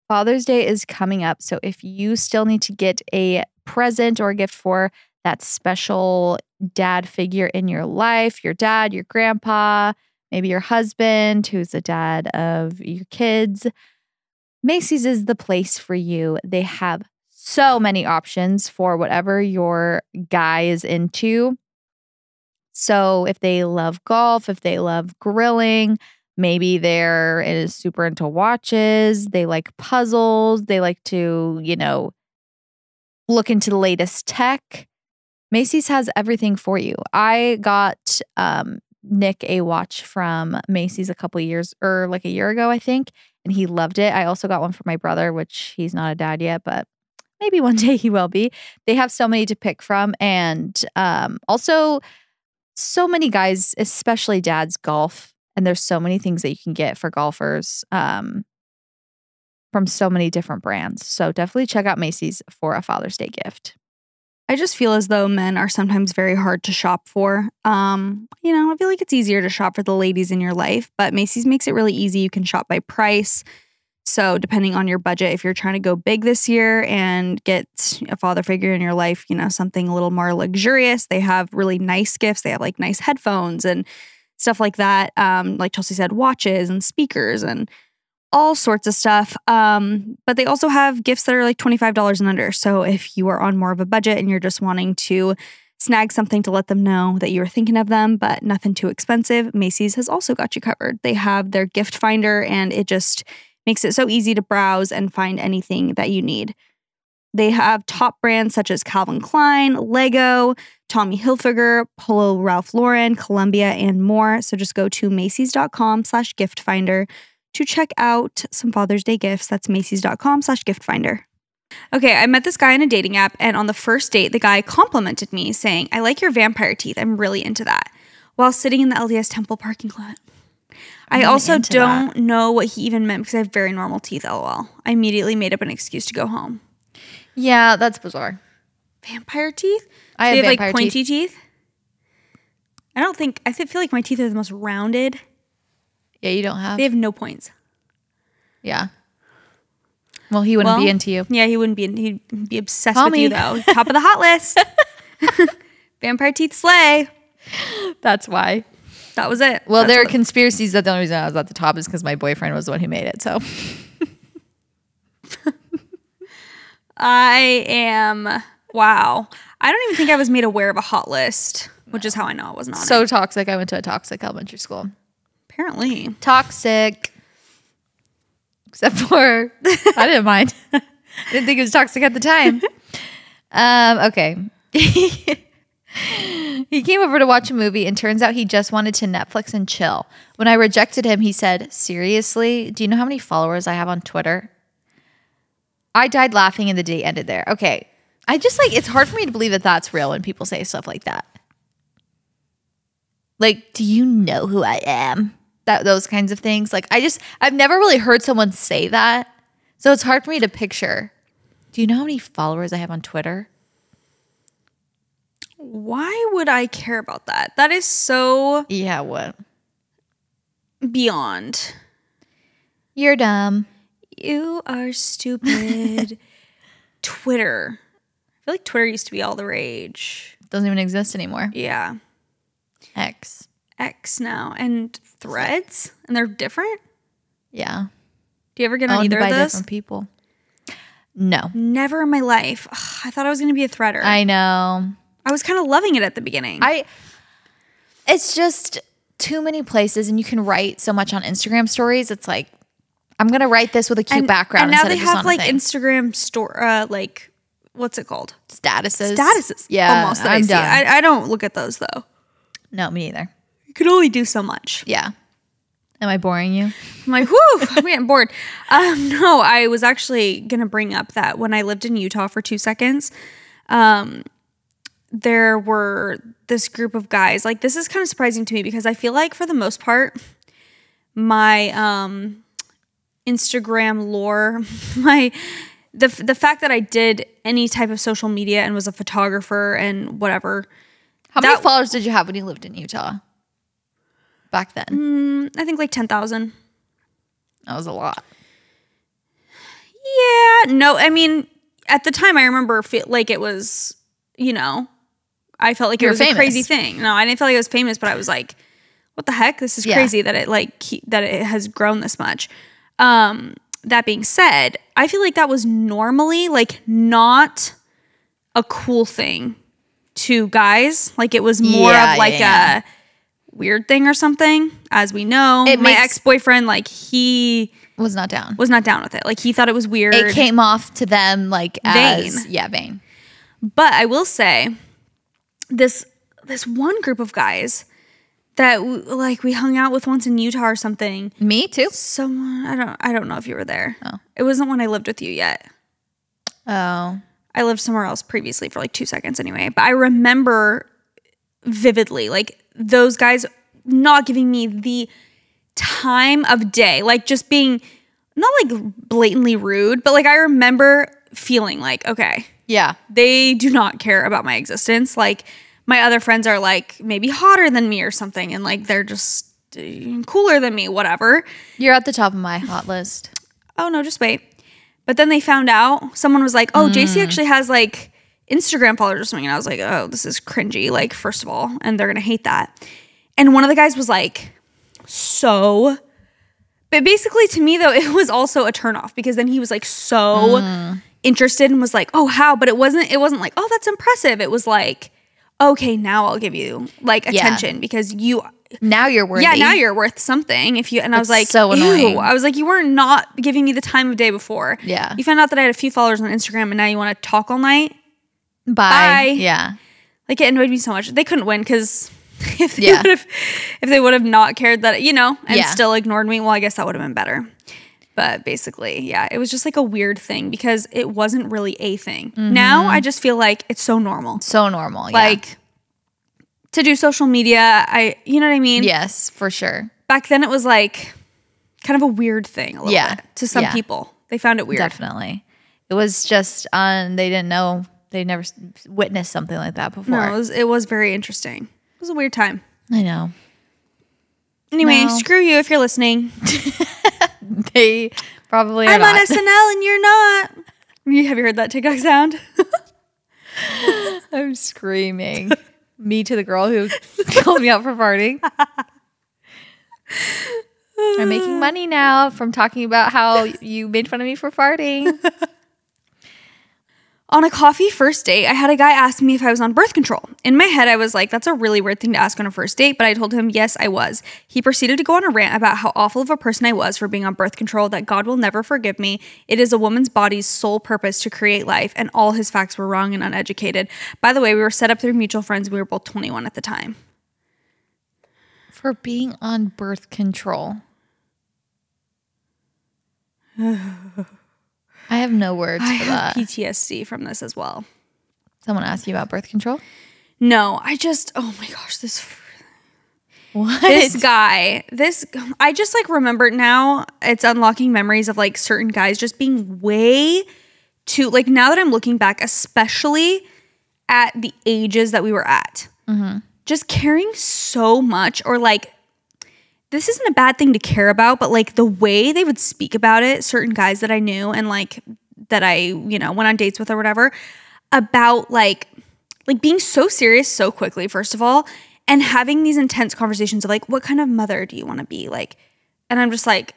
Father's Day is coming up, so if you still need to get a present or a gift for that special dad figure in your life, your dad, your grandpa, maybe your husband, who's the dad of your kids, Macy's is the place for you. They have so many options for whatever your guy is into. So if they love golf, if they love grilling, maybe they're super into watches, they like puzzles, they like to, look into the latest tech. Macy's has everything for you. I got Nick a watch from Macy's a year ago, I think, and he loved it. I also got one for my brother, which he's not a dad yet, but maybe one day he will be. They have so many to pick from, and also so many guys, especially dads, golf, and there's so many things that you can get for golfers from so many different brands. So definitely check out Macy's for a Father's Day gift. I just feel as though men are sometimes very hard to shop for. I feel like it's easier to shop for the ladies in your life, but Macy's makes it really easy. You can shop by price. So depending on your budget, if you're trying to go big this year and get a father figure in your life, something a little more luxurious, they have really nice gifts. They have like nice headphones and stuff like that. Like Chelsey said, watches and speakers and all sorts of stuff. But they also have gifts that are like $25 and under. So if you are on more of a budget and you're just wanting to snag something to let them know that you were thinking of them, but nothing too expensive, Macy's has also got you covered. They have their gift finder, and it just makes it so easy to browse and find anything that you need. They have top brands such as Calvin Klein, Lego, Tommy Hilfiger, Polo Ralph Lauren, Columbia, and more. So just go to Macys.com/gift finder to check out some Father's Day gifts. That's Macys.com/gift finder. Okay, I met this guy in a dating app, and on the first date, the guy complimented me saying, "I like your vampire teeth. I'm really into that," while sitting in the LDS Temple parking lot. I also don't know what he even meant because I have very normal teeth, lol. I immediately made up an excuse to go home. Yeah, that's bizarre. Vampire teeth? I have like vampire pointy teeth. I feel like my teeth are the most rounded. Yeah, you don't have. They have no points. Yeah. Well, he wouldn't be into you. Yeah, he wouldn't be. He'd be obsessed with you though. Top of the hot list. Vampire teeth slay. That's why. That was it. Well, there are conspiracies that the only reason I was at the top is because my boyfriend was the one who made it. So wow. I don't even think I was made aware of a hot list, which is how I know it wasn't on it. So toxic. I went to a toxic elementary school. Apparently. Toxic. Except for, I didn't mind. I didn't think it was toxic at the time. Okay. He came over to watch a movie and turns out he just wanted to Netflix and chill. When I rejected him, he said, "Seriously? Do you know how many followers I have on Twitter?" I died laughing and the date ended there. Okay. I just it's hard for me to believe that that's real when people say stuff like that. Like, do you know who I am? Those kinds of things. I've never really heard someone say that. So it's hard for me to picture. Do you know how many followers I have on Twitter? Why would I care about that? That is so... Yeah, what? Beyond. You're dumb. You are stupid. Twitter. I feel like Twitter used to be all the rage. Doesn't even exist anymore. Yeah. X now. And Threads? And they're different? Yeah. Do you ever get on either of those? Different people. No. Never in my life. Ugh, I thought I was going to be a threader. I know. I was kind of loving it at the beginning. It's just too many places, and you can write so much on Instagram stories. It's like, I'm going to write this with a cute background. And now they have Instagram store, what's it called? Statuses. Yeah. Almost. I'm done. I don't look at those though. No, me neither. You can only do so much. Yeah. Am I boring you? I'm like, whoo, I'm getting bored. No, I was actually going to bring up that when I lived in Utah for 2 seconds, there were this group of guys. Like, this is kind of surprising to me because I feel like for the most part, my Instagram lore, the fact that I did any type of social media and was a photographer and whatever. How many followers did you have when you lived in Utah back then? I think like 10,000. That was a lot. Yeah. No, I mean, at the time I remember like it was, I felt like it was a crazy thing. No, I didn't feel like I was famous, but I was like, what the heck? This is crazy that it has grown this much. That being said, I feel like that was normally not a cool thing to guys. Like, it was more of a weird thing or something. As we know, my ex-boyfriend, he was not down with it. Like, he thought it was weird. It came off to them vain. Vain. But I will say, this one group of guys that we hung out with once in Utah or something. Me too. Someone I don't know if you were there. Oh. It wasn't when I lived with you yet. Oh. I lived somewhere else previously for 2 seconds anyway. But I remember vividly those guys not giving me the time of day. Just being not blatantly rude, but I remember feeling okay. Yeah. They do not care about my existence. My other friends are maybe hotter than me or something, and they're just cooler than me, whatever. You're at the top of my hot list. Oh no, just wait. But then they found out, someone was like, "Oh, Jaci actually has Instagram followers or something," and I was like, "Oh, this is cringy." First of all, and they're gonna hate that. And one of the guys was so. But basically, to me though, it was also a turnoff because then he was so interested and was like, "Oh, how?" But it wasn't "Oh, that's impressive." It was okay, now I'll give you attention because Now you're worthy. Yeah, now you're worth something. And I was like, so annoying. Ew. I was like, you were not giving me the time of day before. Yeah. You found out that I had a few followers on Instagram and now you want to talk all night? Bye. Yeah. Like, it annoyed me so much. They couldn't win because if they would have not cared that, and still ignored me, well, I guess that would have been better. But basically, yeah, it was just like a weird thing because it wasn't really a thing. Now I just feel like it's so normal. So normal. Yeah. Like, to do social media, you know what I mean? Yes, for sure. Back then it was like kind of a weird thing a little bit to some people. They found it weird. Definitely. It was just they didn't know, they never witnessed something like that before. No, it was very interesting. It was a weird time. I know. Anyway, screw you if you're listening. They probably are I'm not. on SNL and you're not. Have you heard that TikTok sound? I'm screaming. Me to the girl who called me out for farting. I'm making money now from talking about how you made fun of me for farting. On a coffee first date, I had a guy ask me if I was on birth control. In my head, I was like, that's a really weird thing to ask on a first date, but I told him, yes, I was. He proceeded to go on a rant about how awful of a person I was for being on birth control, that God will never forgive me. It is a woman's body's sole purpose to create life, and all his facts were wrong and uneducated. By the way, we were set up through mutual friends. We were both 21 at the time. For being on birth control. I have no words for that. I have PTSD from this as well. Someone asked you about birth control? No, oh my gosh, What? This guy, I just like remember now it's unlocking memories of like certain guys just being way too, like now that I'm looking back, especially at the ages that we were at, just caring so much, or like, this isn't a bad thing to care about, but like the way they would speak about it, certain guys that I knew and like that I, went on dates with or whatever, about like being so serious so quickly, first of all, and having these intense conversations of like, what kind of mother do you want to be? Like, and I'm just like,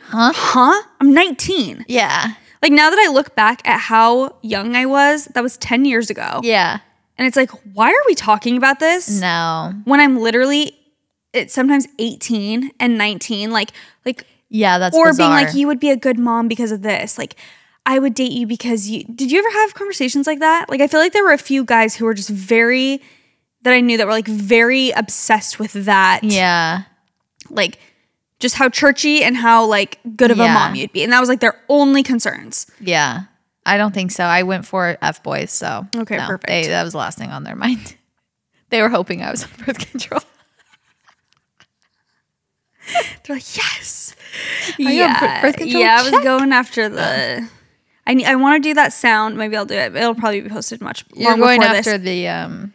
huh? I'm 19. Yeah. Like now that I look back at how young I was, that was 10 years ago. Yeah. And it's like, why are we talking about this? No. When I'm literally, it's sometimes 18 and 19, like yeah, that's or bizarre. being like, you would be a good mom because of this. Like, I would date you because did you ever have conversations like that? Like, I feel like there were a few guys who were just that I knew that were like very obsessed with that. Yeah. Like, just how churchy and how like good of a mom you'd be. And that was like their only concerns. Yeah. I don't think so. I went for F-boys, so. Okay, perfect. That was the last thing on their mind. They were hoping I was on birth control. They're like, yes. Birth control? Yeah, I was going after the... I want to do that sound. Maybe I'll do it. It'll probably be posted much You're long going before after this. the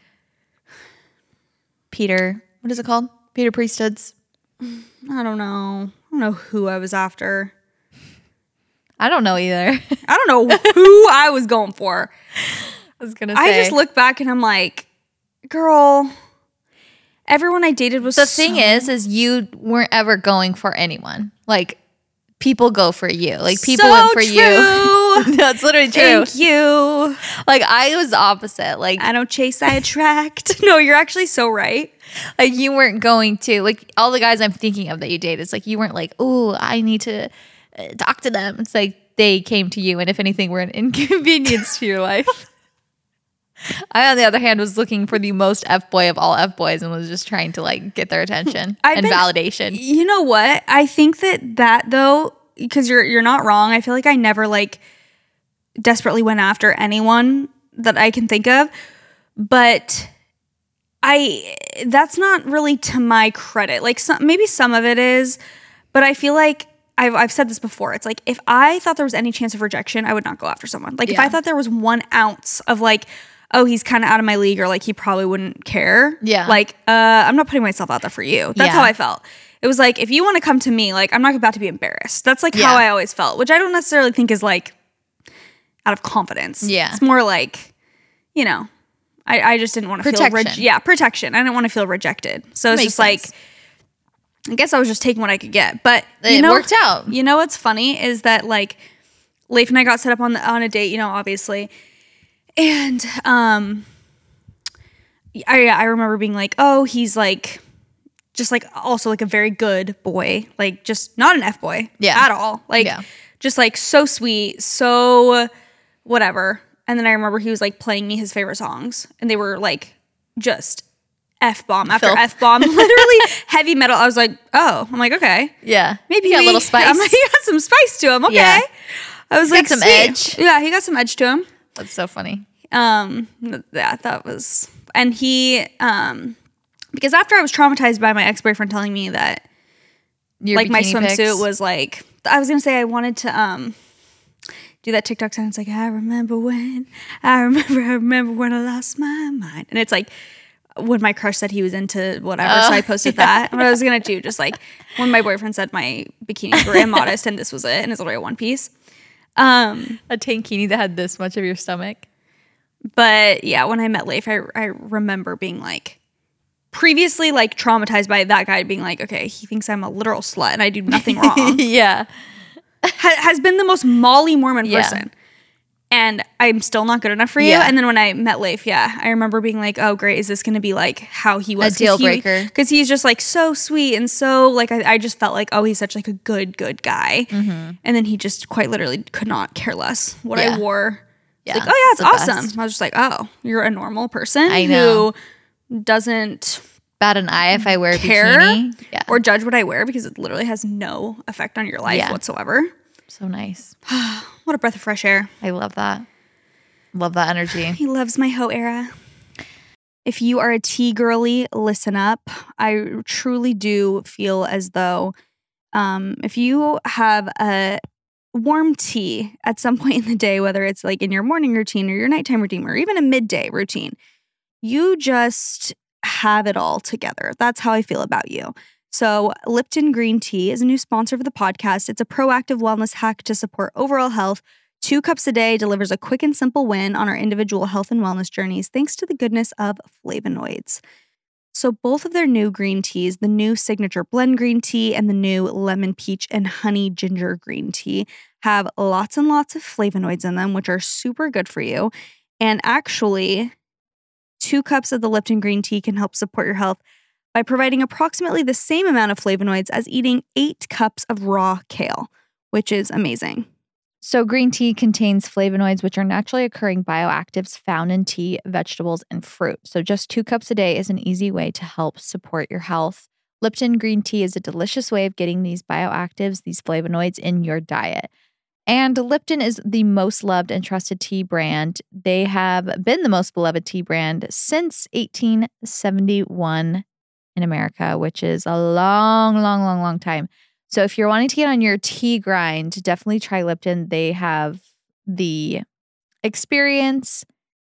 Peter... What is it called? Peter Priesthoods? I don't know. I don't know who I was after. I don't know either. I don't know who I was going for. I was going to say... I just look back and I'm like, girl... Everyone I dated was The thing is you weren't ever going for anyone. Like, people go for you. Like, people went for you. That's literally true. Thank you. Like, I was the opposite. Like, I don't chase, I attract. No, you're actually so right. Like, you weren't going to, like, all the guys I'm thinking of that you dated, it's like, you weren't like, oh, I need to talk to them. It's like, they came to you, and if anything, were an inconvenience to your life. I, on the other hand, was looking for the most F-boy of all F-boys and was just trying to, like, get their attention and validation. You know what? I think that though, because you're not wrong, I feel like I never, like, desperately went after anyone that I can think of. But that's not really to my credit. Like, maybe some of it is, but I feel like I've said this before. It's like, if I thought there was any chance of rejection, I would not go after someone. Like, if I thought there was 1 ounce of, like, oh, he's kind of out of my league, or like he probably wouldn't care. Yeah. Like, I'm not putting myself out there for you. That's how I felt. It was like, if you want to come to me, like, I'm not about to be embarrassed. That's like how I always felt, which I don't necessarily think is like out of confidence. Yeah. It's more like, I just didn't want to feel protection. I didn't want to feel rejected. So it's just like, I guess I was just taking what I could get. But it worked out. You know what's funny is that, like, Leif and I got set up on a date, obviously. And I remember being like, oh, he's like just like also like a very good boy, like just not an F boy at all. Like just like so sweet, so whatever. And then I remember he was like playing me his favorite songs, and they were like just F-bomb after F-bomb, literally heavy metal. I was like, oh, I'm like, okay. Yeah. Maybe he got a little spice. I'm like, he got some spice to him. Okay. Yeah. I was he like, got some edge. Yeah, he got some edge to him. That's so funny. Yeah, that was, and he, because after I was traumatized by my ex-boyfriend telling me that like my swimsuit was like, I was going to say I wanted to, do that TikTok sound. It's like, I remember when I lost my mind. And it's like, when my crush said he was into whatever, so I posted that. What I was going to do, just like when my boyfriend said my bikinis were immodest and this was it, and it's literally a one piece. A tankini that had this much of your stomach. But yeah, when I met Leif, I remember being like, previously like traumatized by that guy being like, okay, he thinks I'm a literal slut and I do nothing wrong. Yeah. Has been the most Molly Mormon person. And I'm still not good enough for you. Yeah. And then when I met Leif, I remember being like, oh, great. Is this going to be like how he was? A deal breaker. Because he's just like so sweet. And so like, I just felt like, oh, he's such like a good guy. And then he just quite literally could not care less what I wore. Yeah. Like, oh yeah, it's awesome. Best. I was just like, oh, you're a normal person who doesn't bat an eye if I wear a bikini. Or judge what I wear, because it literally has no effect on your life whatsoever. So nice. What a breath of fresh air. I love that. Love that energy. He loves my hoe era. If you are a tea girly, listen up. I truly do feel as though if you have a warm tea at some point in the day, whether it's like in your morning routine or your nighttime routine or even a midday routine, you just have it all together. That's how I feel about you. So Lipton Green Tea is a new sponsor for the podcast. It's a proactive wellness hack to support overall health. 2 cups a day delivers a quick and simple win on our individual health and wellness journeys, thanks to the goodness of flavonoids. So both of their new green teas, the new signature blend green tea and the new lemon peach and honey ginger green tea, have lots and lots of flavonoids in them, which are super good for you. And actually, 2 cups of the Lipton green tea can help support your health by providing approximately the same amount of flavonoids as eating 8 cups of raw kale, which is amazing. So green tea contains flavonoids, which are naturally occurring bioactives found in tea, vegetables, and fruit. So just 2 cups a day is an easy way to help support your health. Lipton green tea is a delicious way of getting these bioactives, these flavonoids in your diet. And Lipton is the most loved and trusted tea brand. They have been the most beloved tea brand since 1871 in America, which is a long time. So if you're wanting to get on your tea grind, definitely try Lipton. They have the experience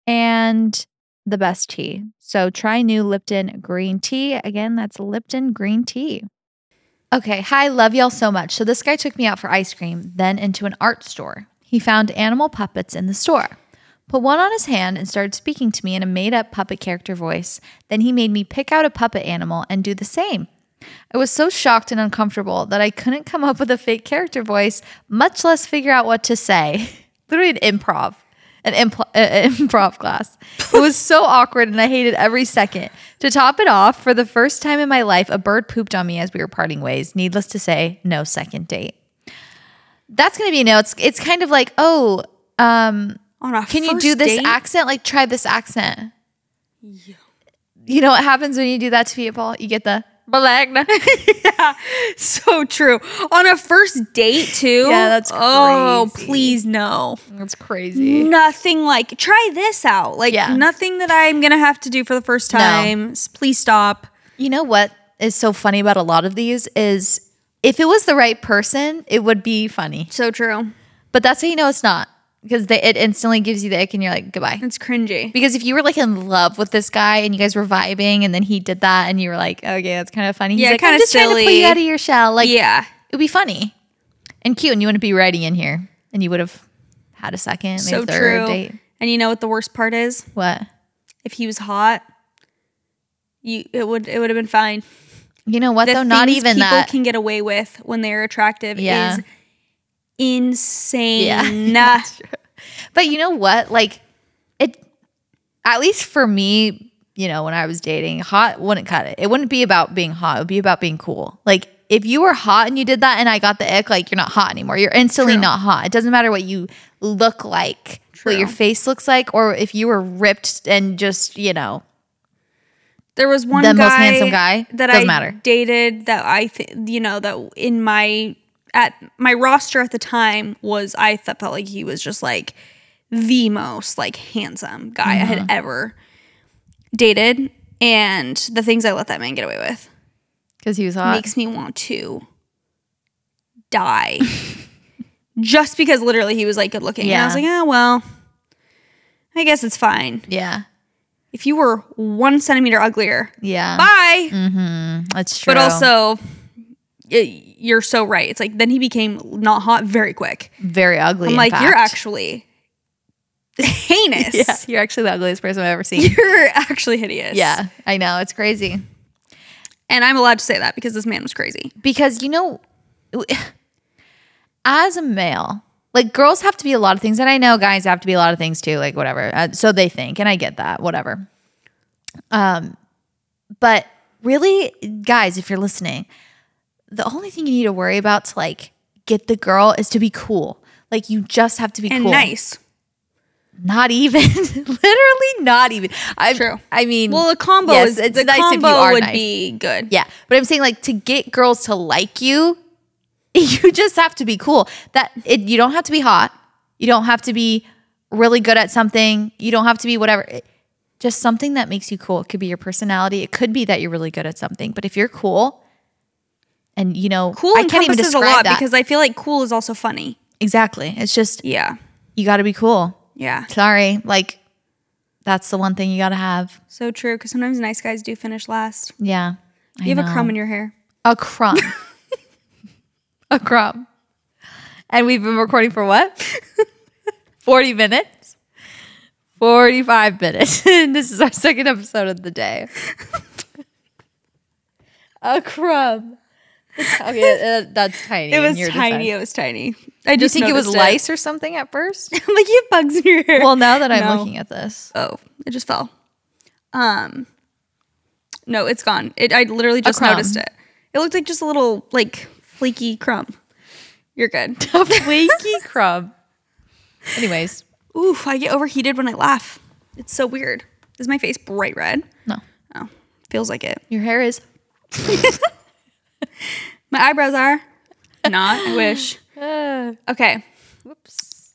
and the best tea. So try new Lipton green tea. Again, that's Lipton green tea. Okay, hi, love y'all so much. So this guy took me out for ice cream, then into an art store. He found animal puppets in the store. Put one on his hand and started speaking to me in a made-up puppet character voice. Then he made me pick out a puppet animal and do the same. I was so shocked and uncomfortable that I couldn't come up with a fake character voice, much less figure out what to say. Literally an improv class. It was so awkward and I hated every second. To top it off, for the first time in my life, a bird pooped on me as we were parting ways. Needless to say, no second date. That's going to be a no. It's kind of like, can you do this accent? Like, try this accent. Yeah. You know what happens when you do that to people? You get the balagna. Yeah, so true. On a first date, too? Yeah, that's crazy. Oh, please, no. That's crazy. Nothing like, try this out. Like, nothing that I'm going to have to do for the first time. No. Please stop. You know what is so funny about a lot of these is if it was the right person, it would be funny. So true. But that's how you know it's not. Because it instantly gives you the ick and you're like, goodbye. It's cringy. Because if you were like in love with this guy and you guys were vibing and then he did that and you were like, okay, that's kind of funny. He's like, kind of silly. I'm just trying to put you out of your shell. Like, yeah. It would be funny and cute and you wouldn't be writing in here and you would have had a second, maybe third date. And you know what the worst part is? What? If he was hot, it would have been fine. You know what though? Not even that. People can get away with when they're attractive is insane. Yeah. But you know what? Like, it, at least for me, you know, when I was dating, hot wouldn't cut it. It wouldn't be about being hot. It would be about being cool. Like if you were hot and you did that and I got the ick, like you're not hot anymore. You're instantly not hot. It doesn't matter what you look like, what your face looks like, or if you were ripped and just, you know. There was one the most handsome guy that I dated that you know, that in my roster at the time was, I felt like he was just like the most like handsome guy I had ever dated, and the things I let that man get away with because he was hot makes me want to die. Just because literally he was like good looking. Yeah. And I was like, oh well, I guess it's fine. Yeah. If you were 1 centimeter uglier, bye. That's true. But also, you're so right. It's like then he became not hot very quick, very ugly. I'm like, you're actually heinous. Yeah, you're actually the ugliest person I've ever seen. You're actually hideous. Yeah, I know, it's crazy. And I'm allowed to say that because this man was crazy. Because you know, as a male. Like, girls have to be a lot of things, and I know guys have to be a lot of things too, like whatever. So they think, and I get that, whatever. But really, guys, if you're listening, the only thing you need to worry about to, like, get the girl is to be cool. Like, you just have to be cool. And nice. Not even. Literally not even. True. I mean. Well, the combo yes, it's the nice combo if you are would nice. be good. Yeah. But I'm saying, like, to get girls to like you, you just have to be cool. You don't have to be hot. You don't have to be really good at something. You don't have to be whatever. Just something that makes you cool. It could be your personality. It could be that you're really good at something. But if you're cool, and you know, cool I can't even describe a lot that. because I feel like cool is also funny. Exactly. It's just you got to be cool. Yeah. Sorry, like that's the one thing you got to have. So true. Because sometimes nice guys do finish last. Yeah. You have a crumb in your hair. A crumb. A crumb. And we've been recording for what? 40 minutes? 45 minutes. And this is our second episode of the day. A crumb. Okay, that's tiny. It was tiny. It was tiny. I just think it was lice or something at first? I'm like, you have bugs in your hair. Well, now that I'm looking at this. Oh, it just fell. No, it's gone. I literally just noticed it. It looked like just a little like flaky crumb. You're good. A flaky crumb. Anyways. Oof, I get overheated when I laugh. It's so weird. Is my face bright red? No. Oh, feels like it. Your hair is. My eyebrows are. Not. I wish. Okay. Whoops.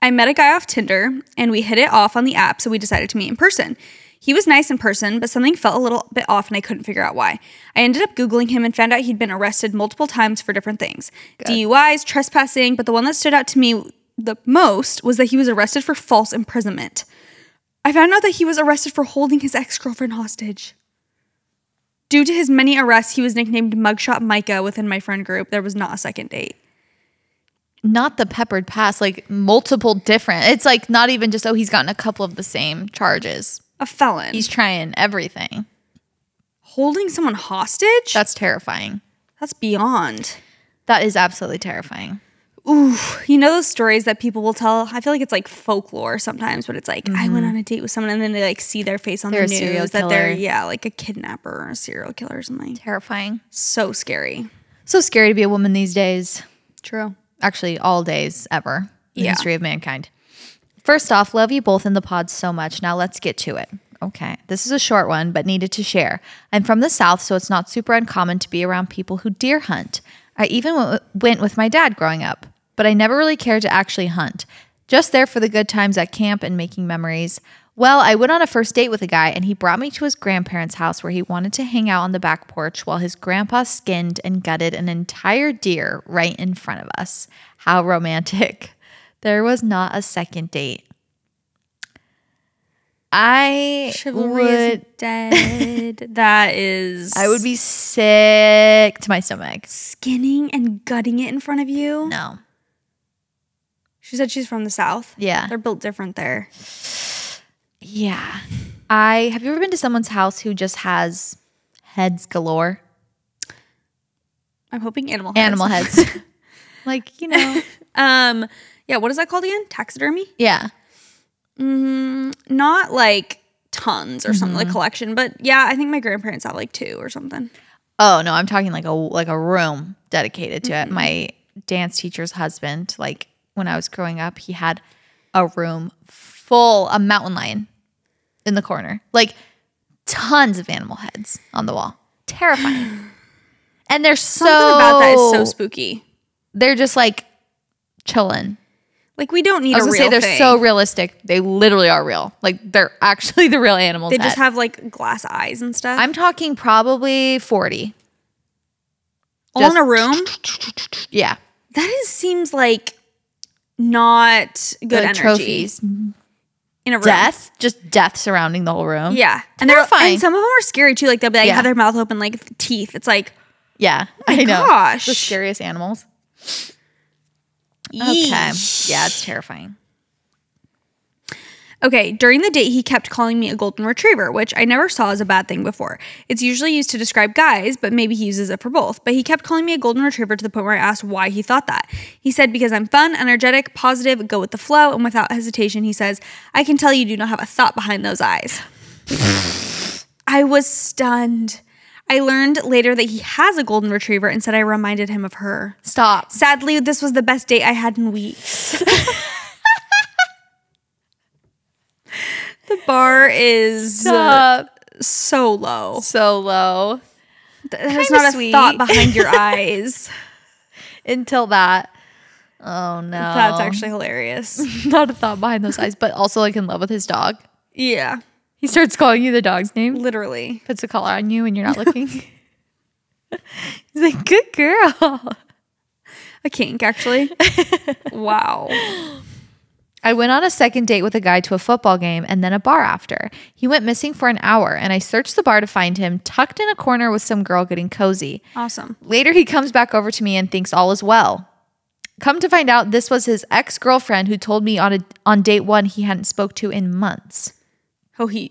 I met a guy off Tinder and we hit it off on the app, so we decided to meet in person. He was nice in person, but something felt a little bit off and I couldn't figure out why. I ended up Googling him and found out he'd been arrested multiple times for different things. Good. DUIs, trespassing, but the one that stood out to me the most was that he was arrested for false imprisonment. I found out that he was arrested for holding his ex-girlfriend hostage. Due to his many arrests, he was nicknamed Mugshot Micah within my friend group. There was not a second date. Not the peppered pass, like multiple different. It's like not even just, he's gotten a couple of the same charges. A felon. He's trying everything. Holding someone hostage? That's terrifying. That's beyond. That is absolutely terrifying. Ooh, you know those stories that people will tell? I feel like it's like folklore sometimes, but it's like, I went on a date with someone and then they like see their face on the news that they're, like a kidnapper or a serial killer or something. Terrifying. So scary. So scary to be a woman these days. True. Actually, all days ever in the history of mankind. First off, love you both in the pod so much. Now let's get to it. Okay, this is a short one, but needed to share. I'm from the South, so it's not super uncommon to be around people who deer hunt. I even went with my dad growing up, but I never really cared to actually hunt. Just there for the good times at camp and making memories. Well, I went on a first date with a guy, and he brought me to his grandparents' house where he wanted to hang out on the back porch while his grandpa skinned and gutted an entire deer right in front of us. How romantic. There was not a second date. Chivalry is dead. That is. I would be sick to my stomach. Skinning and gutting it in front of you? No. She said she's from the South. Yeah. They're built different there. Yeah. Have you ever been to someone's house who just has heads galore? I'm hoping animal heads. Animal heads. Like, you know. Yeah, what is that called again? Taxidermy? Yeah. Not like tons or something, like collection. But yeah, I think my grandparents have like 2 or something. Oh no, I'm talking like a room dedicated to it. My dance teacher's husband, like when I was growing up, he had a room full, a mountain lion in the corner, like tons of animal heads on the wall. Terrifying. And they're Something about that is so spooky. They're just like chilling. Like, we don't need I was a gonna real say they're thing. so realistic. They literally are real. Like they're actually the real animals. They just have like glass eyes and stuff. I'm talking probably 40. All in a room? Yeah. That seems like not good energy. Trophies. In a room. Death surrounding the whole room. Yeah. And Terrifying. and some of them are scary too. Like they'll be like, have their mouth open like teeth. It's like, yeah, oh my I know. Gosh. The scariest animals. Yeesh. Okay. Yeah, it's terrifying. Okay, during the date, he kept calling me a golden retriever, which I never saw as a bad thing before. It's usually used to describe guys, but maybe he uses it for both. But he kept calling me a golden retriever to the point where I asked why he thought that. He said, because I'm fun, energetic, positive, go with the flow, and without hesitation, he says, I can tell you do not have a thought behind those eyes. I was stunned. I learned later that he has a golden retriever and said I reminded him of her. Stop. Sadly, this was the best date I had in weeks. The bar is so low. So low. There's not a thought behind your eyes. Until that. Oh, no. That's actually hilarious. Not a thought behind those eyes, but also like in love with his dog. Yeah. He starts calling you the dog's name. Literally. Puts a collar on you and you're not looking. He's like, good girl. A kink, actually. Wow. I went on a second date with a guy to a football game and then a bar after. He went missing for an hour and I searched the bar to find him tucked in a corner with some girl getting cozy. Awesome. Later, he comes back over to me and thinks all is well. Come to find out, this was his ex-girlfriend who told me on date 1 he hadn't spoke to in months. Who he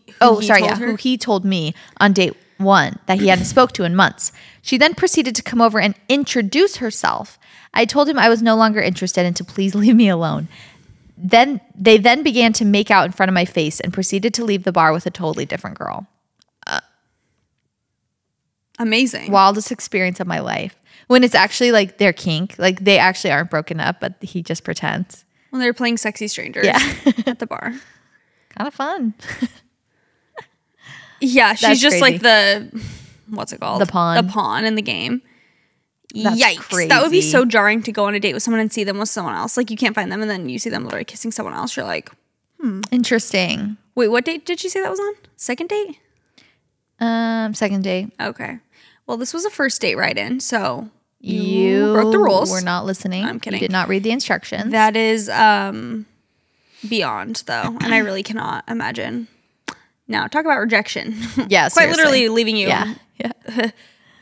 told me on date 1 that he hadn't spoke to in months. She then proceeded to come over and introduce herself. I told him I was no longer interested and to please leave me alone. Then they began to make out in front of my face and proceeded to leave the bar with a totally different girl. Amazing. Wildest experience of my life. When it's actually like their kink, like they actually aren't broken up, but he just pretends. When they're playing sexy strangers at the bar. Kind of fun. Yeah, she's That's just crazy. like the, what's it called? The pawn. The pawn in the game. That's Yikes. crazy. That would be so jarring to go on a date with someone and see them with someone else. Like you can't find them and then you see them literally kissing someone else. You're like, Interesting. wait, what date did you say that was on? Second date? Second date. Okay. Well, this was a first date write-in, so You broke the rules. We're not listening. I'm kidding. You did not read the instructions. That is beyond, though, and I really cannot imagine. Now, talk about rejection. Yeah, Quite seriously. literally leaving you. Yeah.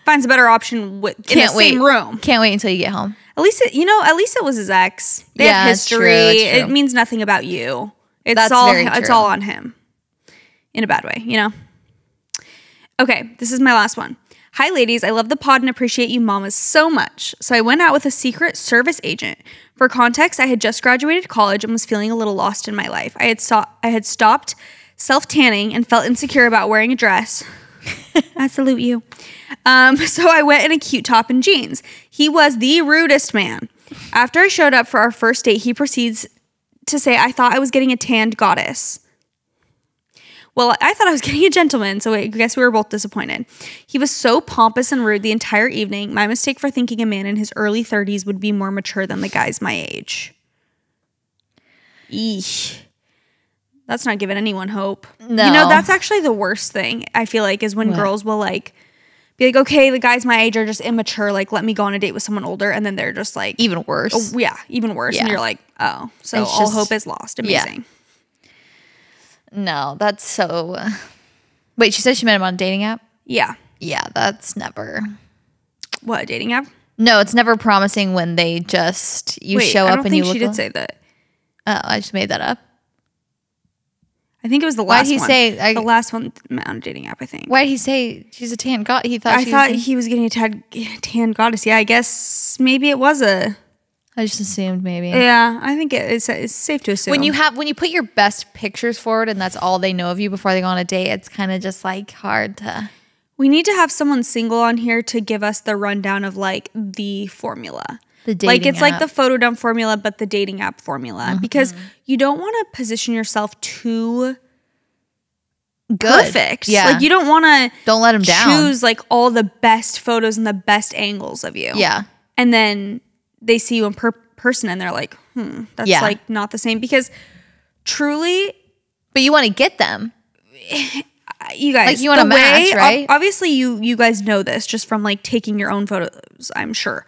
Finds a better option in the same room. Can't wait until you get home. At least it was his ex. They Yeah, have it's true, history. it's true. It means nothing about you. That's very It's true. all on him. In a bad way, you know? Okay, this is my last one. Hi, ladies. I love the pod and appreciate you mamas so much. So I went out with a secret service agent. For context, I had just graduated college and was feeling a little lost in my life. I had stopped self-tanning and felt insecure about wearing a dress. I salute you. So I went in a cute top and jeans. He was the rudest man. After I showed up for our first date, he proceeds to say I thought I was getting a tanned goddess. Well, I thought I was getting a gentleman, so I guess we were both disappointed. He was so pompous and rude the entire evening. My mistake for thinking a man in his early 30s would be more mature than the guys my age. Eesh. That's not giving anyone hope. No. You know, that's actually the worst thing, I feel like, is when girls will, like, be like, okay, the guys my age are just immature. Like, let me go on a date with someone older. And then they're just like... Even worse. Oh, yeah, even worse. Yeah. And you're like, oh, so It's all just- hope is lost. Amazing. No, that's so... Wait, she said she met him on a dating app? Yeah. Yeah, that's never... What, a dating app? No, it's never promising when they just... You show I up don't and think you she look... did say that. Oh, I just made that up. I think it was the Why'd last he one. say- the last one on a dating app, I think. Why did he say she's a tan god? He thought I thought he was getting a tan goddess. Yeah, I guess maybe it was a I just assumed maybe. Yeah, I think it's safe to assume. When you put your best pictures forward and that's all they know of you before they go on a date, it's kind of just like hard to. We need to have someone single on here to give us the rundown of like the formula. The dating like it's app. like the photo dump formula, but the dating app formula. Because you don't want to position yourself too good. Perfect. Yeah. Like you don't want to. Don't let them down. Choose like all the best photos and the best angles of you. Yeah. And then they see you in person and they're like, that's like not the same. Because truly. But you want to get them. You guys, like you want to match, right? Obviously, you guys know this just from like taking your own photos, I'm sure.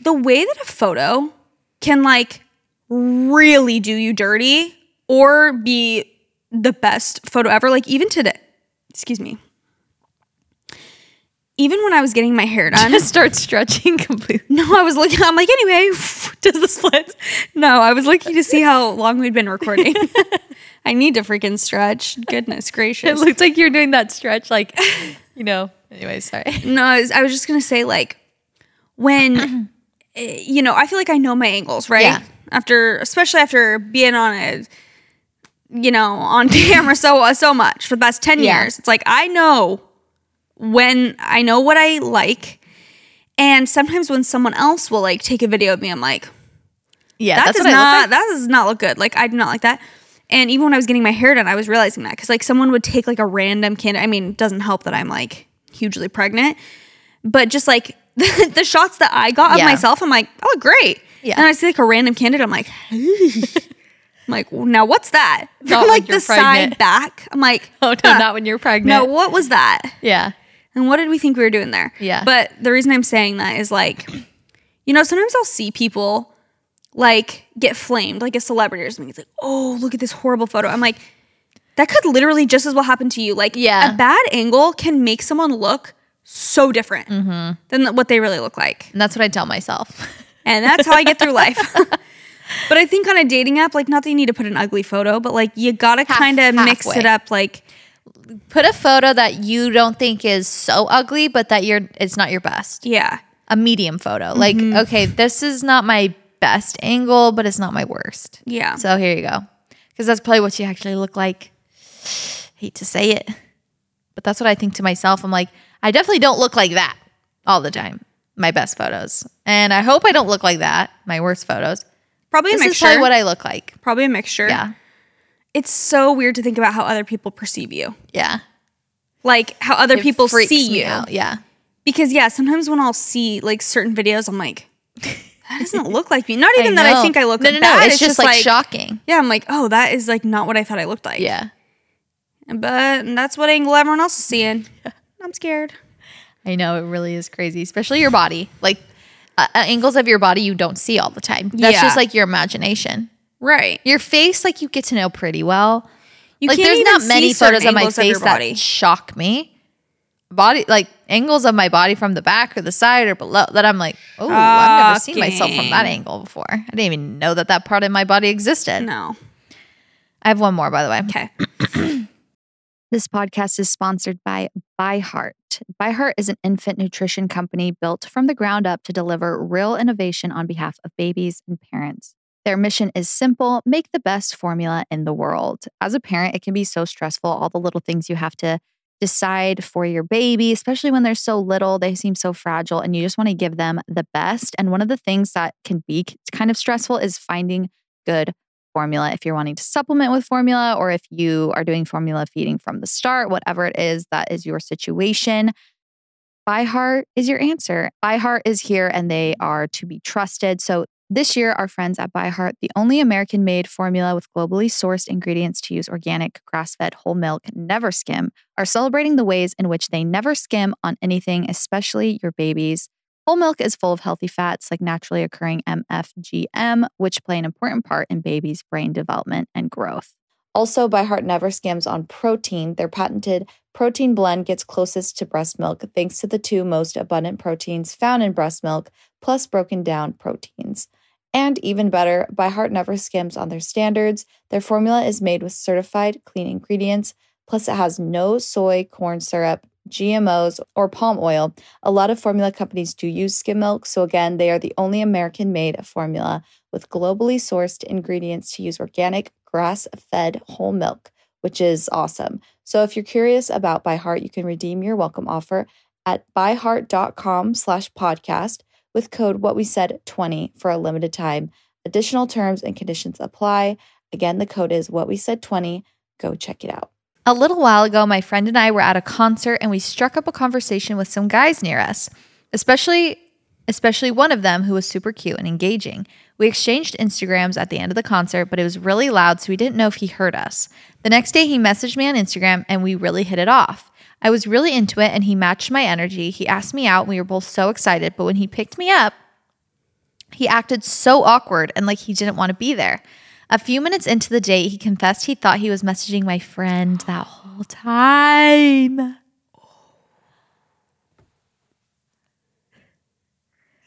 The way that a photo can like really do you dirty or be the best photo ever, like even today, excuse me. Even when I was getting my hair done. Just start stretching completely. No, I'm like, anyway, does the split? No, I was looking to see how long we'd been recording. I need to freaking stretch. Goodness gracious. It looks like you're doing that stretch like, anyway, sorry. No, I was just going to say like when, I feel like I know my angles, right? Yeah. Especially after being on on camera so much for the past 10 years. It's like, I know what I like. And sometimes when someone else will like take a video of me, I'm like, that does not look good. Like I do not like that. And even when I was getting my hair done, I was realizing that because like someone would take like a random candid. I mean, it doesn't help that I'm like hugely pregnant, but just like the shots that I got of myself, I'm like, oh, great. Yeah. And I see like a random candid, I'm like, I'm like, now what's that? From like the side back, I'm like, oh no, not when you're pregnant. No, what was that? Yeah. And what did we think we were doing there? Yeah. But the reason I'm saying that is like, sometimes I'll see people like get flamed, like a celebrity or something. It's like, oh, look at this horrible photo. I'm like, that could literally just as well happen to you. Like a bad angle can make someone look so different than what they really look like. And that's what I tell myself. And that's how I get through life. But I think on a dating app, like not that you need to put an ugly photo, but like you gotta kind of mix it up. Like put a photo that you don't think is so ugly, but that it's not your best. Yeah. A medium photo. Like, okay, this is not my best angle, but it's not my worst. Yeah. So here you go. Because that's probably what you actually look like. Hate to say it, but that's what I think to myself. I'm like, I definitely don't look like that all the time. My best photos. And I hope I don't look like that. My worst photos. Probably a mixture. This is probably what I look like. Probably a mixture. Yeah. It's so weird to think about how other people perceive you. Yeah. Like how other people see you. Out. Yeah. Because sometimes when I'll see like certain videos, I'm like, that doesn't look like me. Not even that I think I look bad. No. It's just like shocking. Yeah, I'm like, oh, that is like not what I thought I looked like. Yeah. But that's what angle everyone else is seeing. I'm scared. I know, it really is crazy, especially your body. Like angles of your body you don't see all the time. That's just like your imagination. Right. Your face, like you get to know pretty well. You like can't there's even not many photos of my face that shock me. Body, like angles of my body from the back or the side or below that I'm like, oh, I've never seen myself from that angle before. I didn't even know that part of my body existed. No. I have one more, by the way. Okay. This podcast is sponsored by Byheart. Byheart is an infant nutrition company built from the ground up to deliver real innovation on behalf of babies and parents. Their mission is simple: make the best formula in the world. As a parent, it can be so stressful, all the little things you have to decide for your baby, especially when they're so little. They seem so fragile and you just want to give them the best. And one of the things that can be kind of stressful is finding good formula. If you're wanting to supplement with formula or if you are doing formula feeding from the start, whatever it is that is your situation, Byheart is your answer. Byheart is here and they are to be trusted. So this year, our friends at Byheart, the only American-made formula with globally sourced ingredients to use organic, grass-fed whole milk, never skim, are celebrating the ways in which they never skim on anything, especially your babies. Whole milk is full of healthy fats like naturally occurring MFGM, which play an important part in babies' brain development and growth. Also, Byheart never skims on protein. Their patented protein blend gets closest to breast milk thanks to the two most abundant proteins found in breast milk, plus broken down proteins. And even better, Byheart never skims on their standards. Their formula is made with certified clean ingredients, plus it has no soy, corn syrup, GMOs, or palm oil. A lot of formula companies do use skim milk, so again, they are the only American-made formula with globally sourced ingredients to use organic, grass-fed whole milk, which is awesome. So if you're curious about Byheart, you can redeem your welcome offer at byheart.com/podcast with code WhatWeSaid20 for a limited time. Additional terms and conditions apply. Again, the code is WhatWeSaid20. Go check it out. A little while ago, my friend and I were at a concert and we struck up a conversation with some guys near us, especially one of them who was super cute and engaging. We exchanged Instagrams at the end of the concert, but it was really loud, so we didn't know if he heard us. The next day, he messaged me on Instagram and we really hit it off. I was really into it and he matched my energy. He asked me out and we were both so excited, but when he picked me up, he acted so awkward and like he didn't want to be there. A few minutes into the date, he confessed he thought he was messaging my friend that whole time.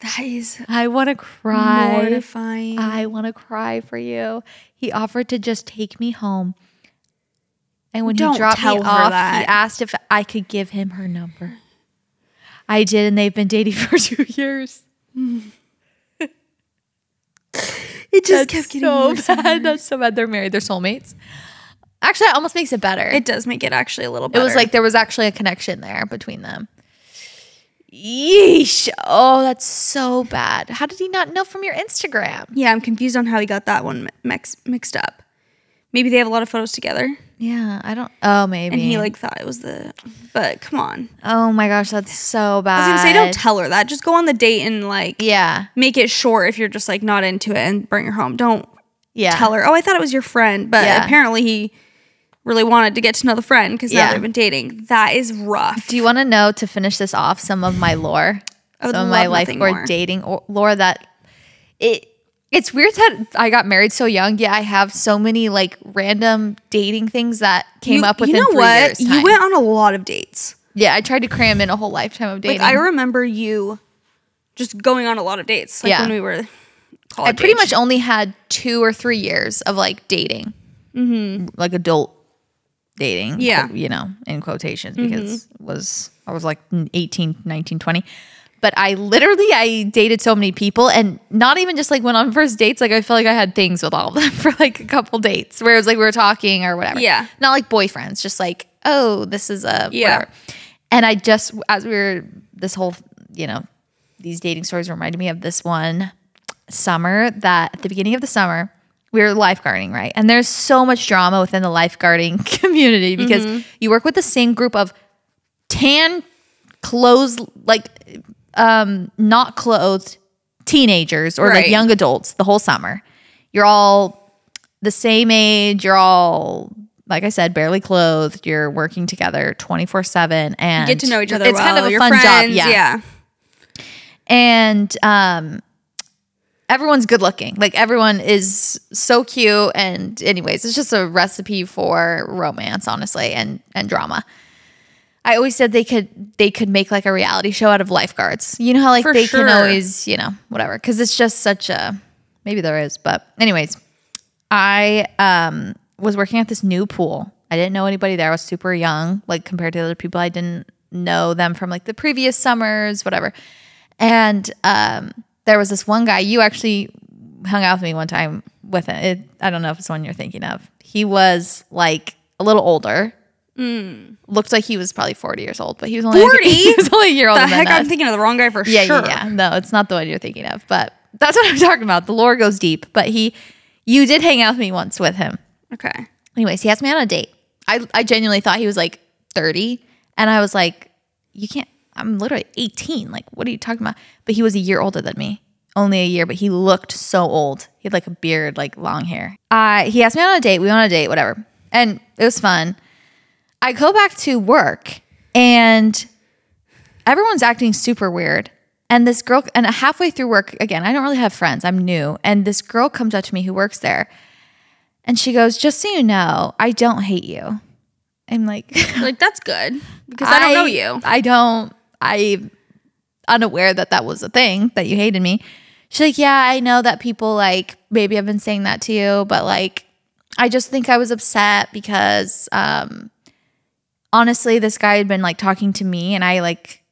That is I want to cry. mortifying. I want to cry for you. He offered to just take me home. And when Don't he dropped me tell her off, that. he asked if I could give him her number. I did, and they've been dating for 2 years. It just kept getting so worse. bad. That's so bad. They're married. They're soulmates. Actually, that almost makes it better. It does make it actually a little It better. was like there was actually a connection there between them. Yeesh. Oh, that's so bad. How did he not know from your Instagram? Yeah, I'm confused on how he got that one mixed up. Maybe they have a lot of photos together. Yeah, I don't. Oh, maybe. And he like thought it was the. But come on. Oh my gosh, that's so bad. I was gonna say, don't tell her that. Just go on the date and like. Yeah. Make it short if you're just like not into it and bring her home. Don't. Yeah. Tell her. Oh, I thought it was your friend, but Yeah. apparently he really wanted to get to know the friend because now Yeah. they've been dating. That is rough. Do you want to know, to finish this off, some of my lore? I would Some of my love nothing lifeguard more. dating lore that it's weird that I got married so young. Yeah, I have so many like random dating things that came up within 3 years. You time. went on a lot of dates. Yeah, I tried to cram in a whole lifetime of dating. Like I remember you just going on a lot of dates. Like Yeah. when we were college I pretty age. much only had 2 or 3 years of like dating, like adult dating. Yeah. You know, in quotations, because I was like 18, 19, 20. But I dated so many people, and not even just like went on first dates. Like I felt like I had things with all of them for like a couple dates where it was like we were talking or whatever. Yeah. Not like boyfriends, just like, oh, this is a Yeah. whatever. And I just, as we were, this whole, you know, these dating stories reminded me of this one summer that at the beginning of the summer, we were lifeguarding, right? And there's so much drama within the lifeguarding community because you work with the same group of tan, clothes, like not clothed teenagers or like Right. young adults the whole summer. You're all the same age. You're all, like I said, barely clothed. You're working together 24/7, and get to know each other. It's kind of a Your fun job, friends, yeah. And everyone's good looking. Like everyone is so cute. And anyways, it's just a recipe for romance, honestly, and drama. I always said they could make like a reality show out of lifeguards. You know how like For they sure. can always, you know, whatever. Because it's just such a, maybe there is. But anyways, I was working at this new pool. I didn't know anybody there. I was super young, like compared to other people. I didn't know them from like the previous summers, whatever. And there was this one guy. You actually hung out with me one time with it. I don't know if it's the one you're thinking of. He was like a little older. Looked like he was probably 40 years old, but he was only 40? he was only a year older The than heck, us. I'm thinking of the wrong guy for Yeah, sure. yeah. No, it's not the one you're thinking of, but that's what I'm talking about. The lore goes deep, but you did hang out with me once with him. Okay. Anyways, he asked me on a date. I genuinely thought he was like 30, and I was like, you can't, I'm literally 18. Like, what are you talking about? But he was a year older than me. Only a year, but he looked so old. He had like a beard, like long hair. He asked me on a date. We went on a date, whatever. And it was fun. I go back to work and everyone's acting super weird. And this girl, and halfway through work, again, I don't really have friends. I'm new. And this girl comes up to me who works there. And she goes, just so you know, I don't hate you. I'm like, Like, that's good because I don't know you. I'm unaware that was a thing, that you hated me. She's like, yeah, I know that people like maybe have been saying that to you, but like, I just think I was upset because honestly, this guy had been like talking to me, and I like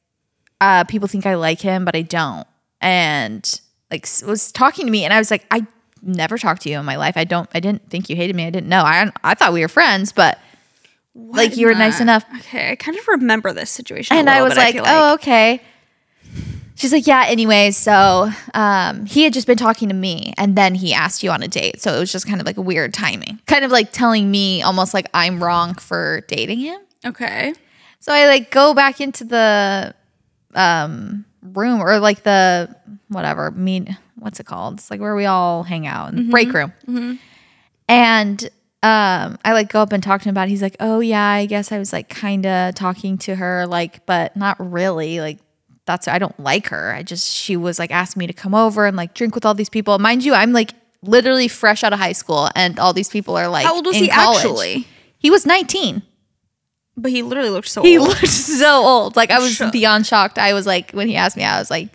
people think I like him, but I don't. And like was talking to me, and I was like, I never talked to you in my life. I didn't think you hated me. I didn't know. I thought we were friends, but like you were nice enough. Okay, I kind of remember this situation. And I was like, oh, okay. She's like, yeah, anyway, so he had just been talking to me, and then he asked you on a date. So it was just kind of like a weird timing. Kind of like telling me almost like I'm wrong for dating him. Okay. So I like go back into the room, or like the whatever, what's it called? It's like where we all hang out, in the break room. Mm-hmm. And I like go up and talk to him about it. He's like, oh yeah, I guess I was like kind of talking to her, like, but not really. Like, I don't like her. She was like asking me to come over and like drink with all these people. Mind you, I'm like literally fresh out of high school, and all these people are like, how old was he college. Actually? He was 19. But he literally looked so old. He looked so old. Like, I was beyond shocked. I was like, when he asked me, I was like,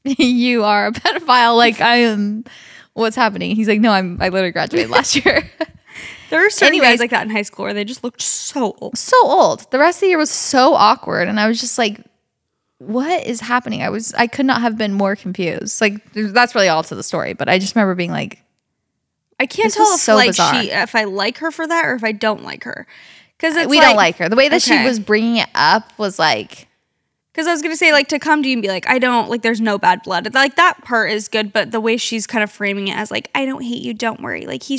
you are a pedophile. Like, I am, what's happening? He's like, no, I literally graduated last year. There are certain guys like that in high school where they just looked so old. So old. The rest of the year was so awkward. And I was just like, what is happening? I could not have been more confused. Like, that's really all to the story. But I just remember being like, I can't tell if so like if I like her for that or if I don't like her. Because we don't like her. The way that she was bringing it up was like, because I was gonna say like to come to you and be like, I don't like, there's no bad blood. Like that part is good, but the way she's kind of framing it as like, I don't hate you, don't worry. Like he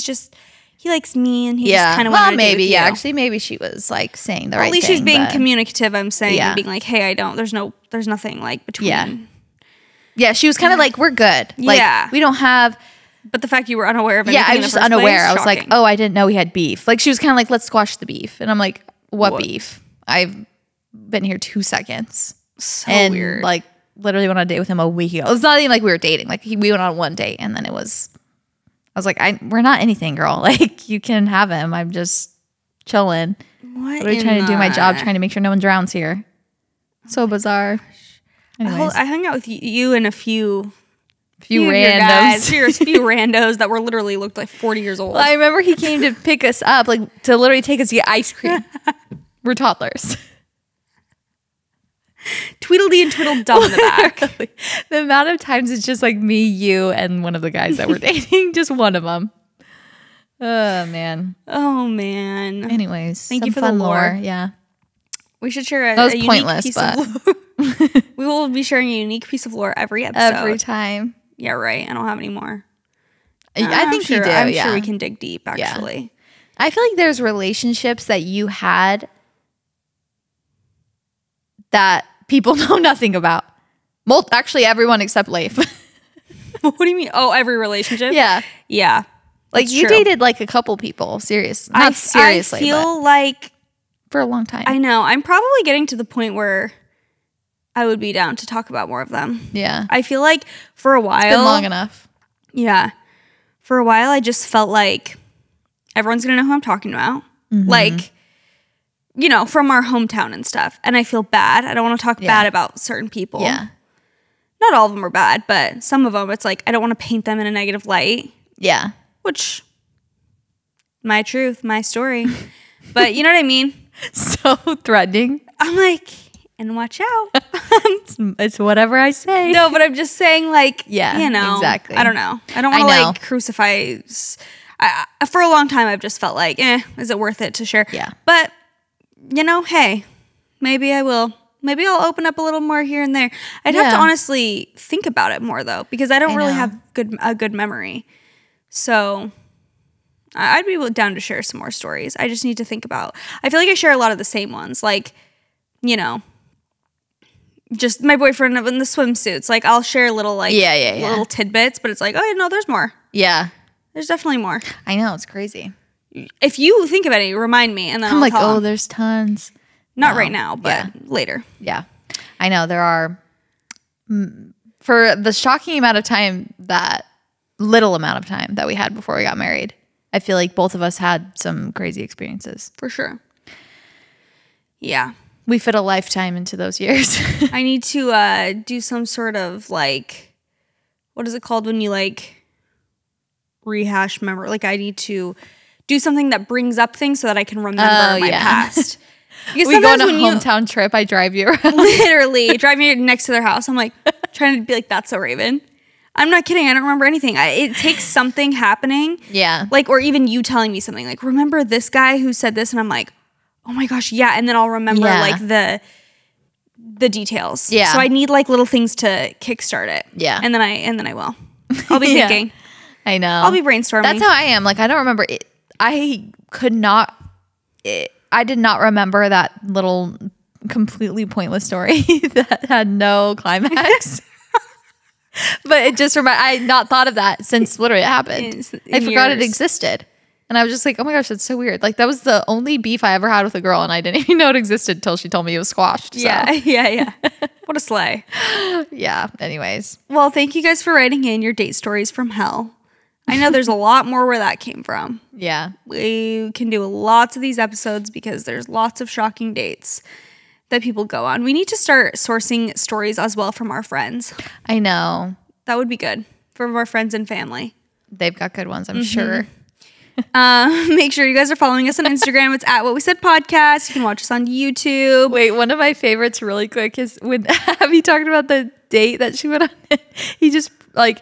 likes me, and he just kind of wanted to maybe date with you. Actually, maybe she was like saying the right thing. At least she's being communicative. I'm saying, and being like, hey, there's nothing like between. Yeah, she was kind of like, we're good. Like, we don't have. But the fact you were unaware of anything, I was just unaware. Place, I was like, oh, I didn't know we had beef. Like, she was kind of like, let's squash the beef. And I'm like, what beef? I've been here 2 seconds. So weird. Like, literally went on a date with him a week ago. It's not even like we were dating. Like, we went on one date, and then I was like, we're not anything, girl. Like, you can have him. I'm just chilling. What are you trying to do? My job, trying to make sure no one drowns here. So bizarre. Anyways. I hung out with you and a few randos. Guys, few randos that looked like 40 years old. Well, I remember he came to pick us up, like to literally take us to get ice cream. We're toddlers. Tweedledee and Tweedledum in the back. Really. The amount of times it's just like me, you, and one of the guys that we're dating. Just one of them. Oh, man. Anyways. Thank you for the lore. Yeah. We should share that was unique pointless, piece but of lore. We will be sharing a unique piece of lore every episode. Every time. Yeah, right. I don't have any more. I think you do. I'm sure we can dig deep, actually. Yeah. I feel like there's relationships that you had that people know nothing about. Actually, everyone except Leif. What do you mean? Oh, every relationship? Yeah. Yeah. Like, you dated like a couple people. Not seriously. I feel like. For a long time. I know. I'm probably getting to the point where I would be down to talk about more of them. Yeah. I feel like for a while. It's been long enough. Yeah. For a while, I just felt like everyone's going to know who I'm talking about. Mm-hmm. Like, you know, from our hometown and stuff. And I feel bad. I don't want to talk bad about certain people. Yeah. Not all of them are bad, but some of them, it's like, I don't want to paint them in a negative light. Yeah. Which, my truth, my story. But you know what I mean? So threatening. I'm like, and watch out. It's whatever I say. No, but I'm just saying, like, yeah, you know, exactly. I don't know. I don't want to like crucify. For a long time, I've just felt like, is it worth it to share? Yeah. But you know, hey, maybe I will. Maybe I'll open up a little more here and there. I'd have to honestly think about it more though, because I don't really have a good memory. So I'd be down to share some more stories. I just need to think about. I feel like I share a lot of the same ones. Like, you know, just my boyfriend in the swimsuits. Like, I'll share little little tidbits, but it's like, oh no, there's more. Yeah, there's definitely more. I know, it's crazy. If you think of any, remind me, and then I'm I'll like, tell them. there's tons. Not right now, but later. Yeah, I know there are. For the shocking little amount of time that we had before we got married, I feel like both of us had some crazy experiences. For sure. Yeah. We fit a lifetime into those years. I need to do some sort of like, what is it called when you like rehash memory? Like, I need to do something that brings up things so that I can remember my past. Because we go on sometimes a when you hometown trip. I drive you around. literally drive me next to their house, I'm like trying to be like, that's so Raven. I'm not kidding. I don't remember anything. It takes something happening. Yeah. Like, or even you telling me something like, remember this guy who said this? And I'm like, oh my gosh, yeah. And then I'll remember like the details. Yeah. So I need like little things to kickstart it. Yeah. And then I will. I'll be thinking. I know. I'll be brainstorming. That's how I am. Like, I don't remember it. I did not remember that little completely pointless story that had no climax. But it just I had not thought of that since literally it happened. I forgot it existed. And I was just like, oh my gosh, that's so weird. Like, that was the only beef I ever had with a girl, and I didn't even know it existed until she told me it was squashed. So. Yeah. What a slay. Yeah. Anyways. Well, thank you guys for writing in your date stories from hell. I know there's a lot more where that came from. Yeah. We can do lots of these episodes because there's lots of shocking dates that people go on. We need to start sourcing stories as well from our friends. I know. That would be good from our friends and family. They've got good ones, I'm sure. Make sure you guys are following us on Instagram. It's at What We Said Podcast. You can watch us on YouTube. Wait, one of my favorites really quick is when Abby talked about the date that she went on. He just like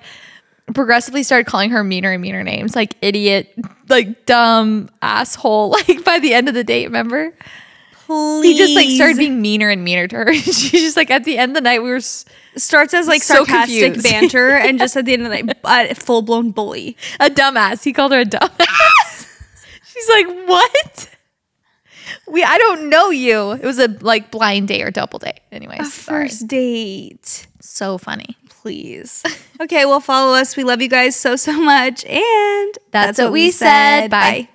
progressively started calling her meaner and meaner names, like idiot, like dumb, asshole. Like by the end of the date, remember? Please. He just like started being meaner and meaner to her. She's just like, at the end of the night, we were starts as like so sarcastic confused. banter, and just at the end of the night, a full blown bully. A dumbass. He called her a dumbass. She's like, what? I don't know you. It was a like blind date or double date. Anyways, A first date. So funny. Please. Okay, well, follow us. We love you guys so much. And that's what we said. Bye.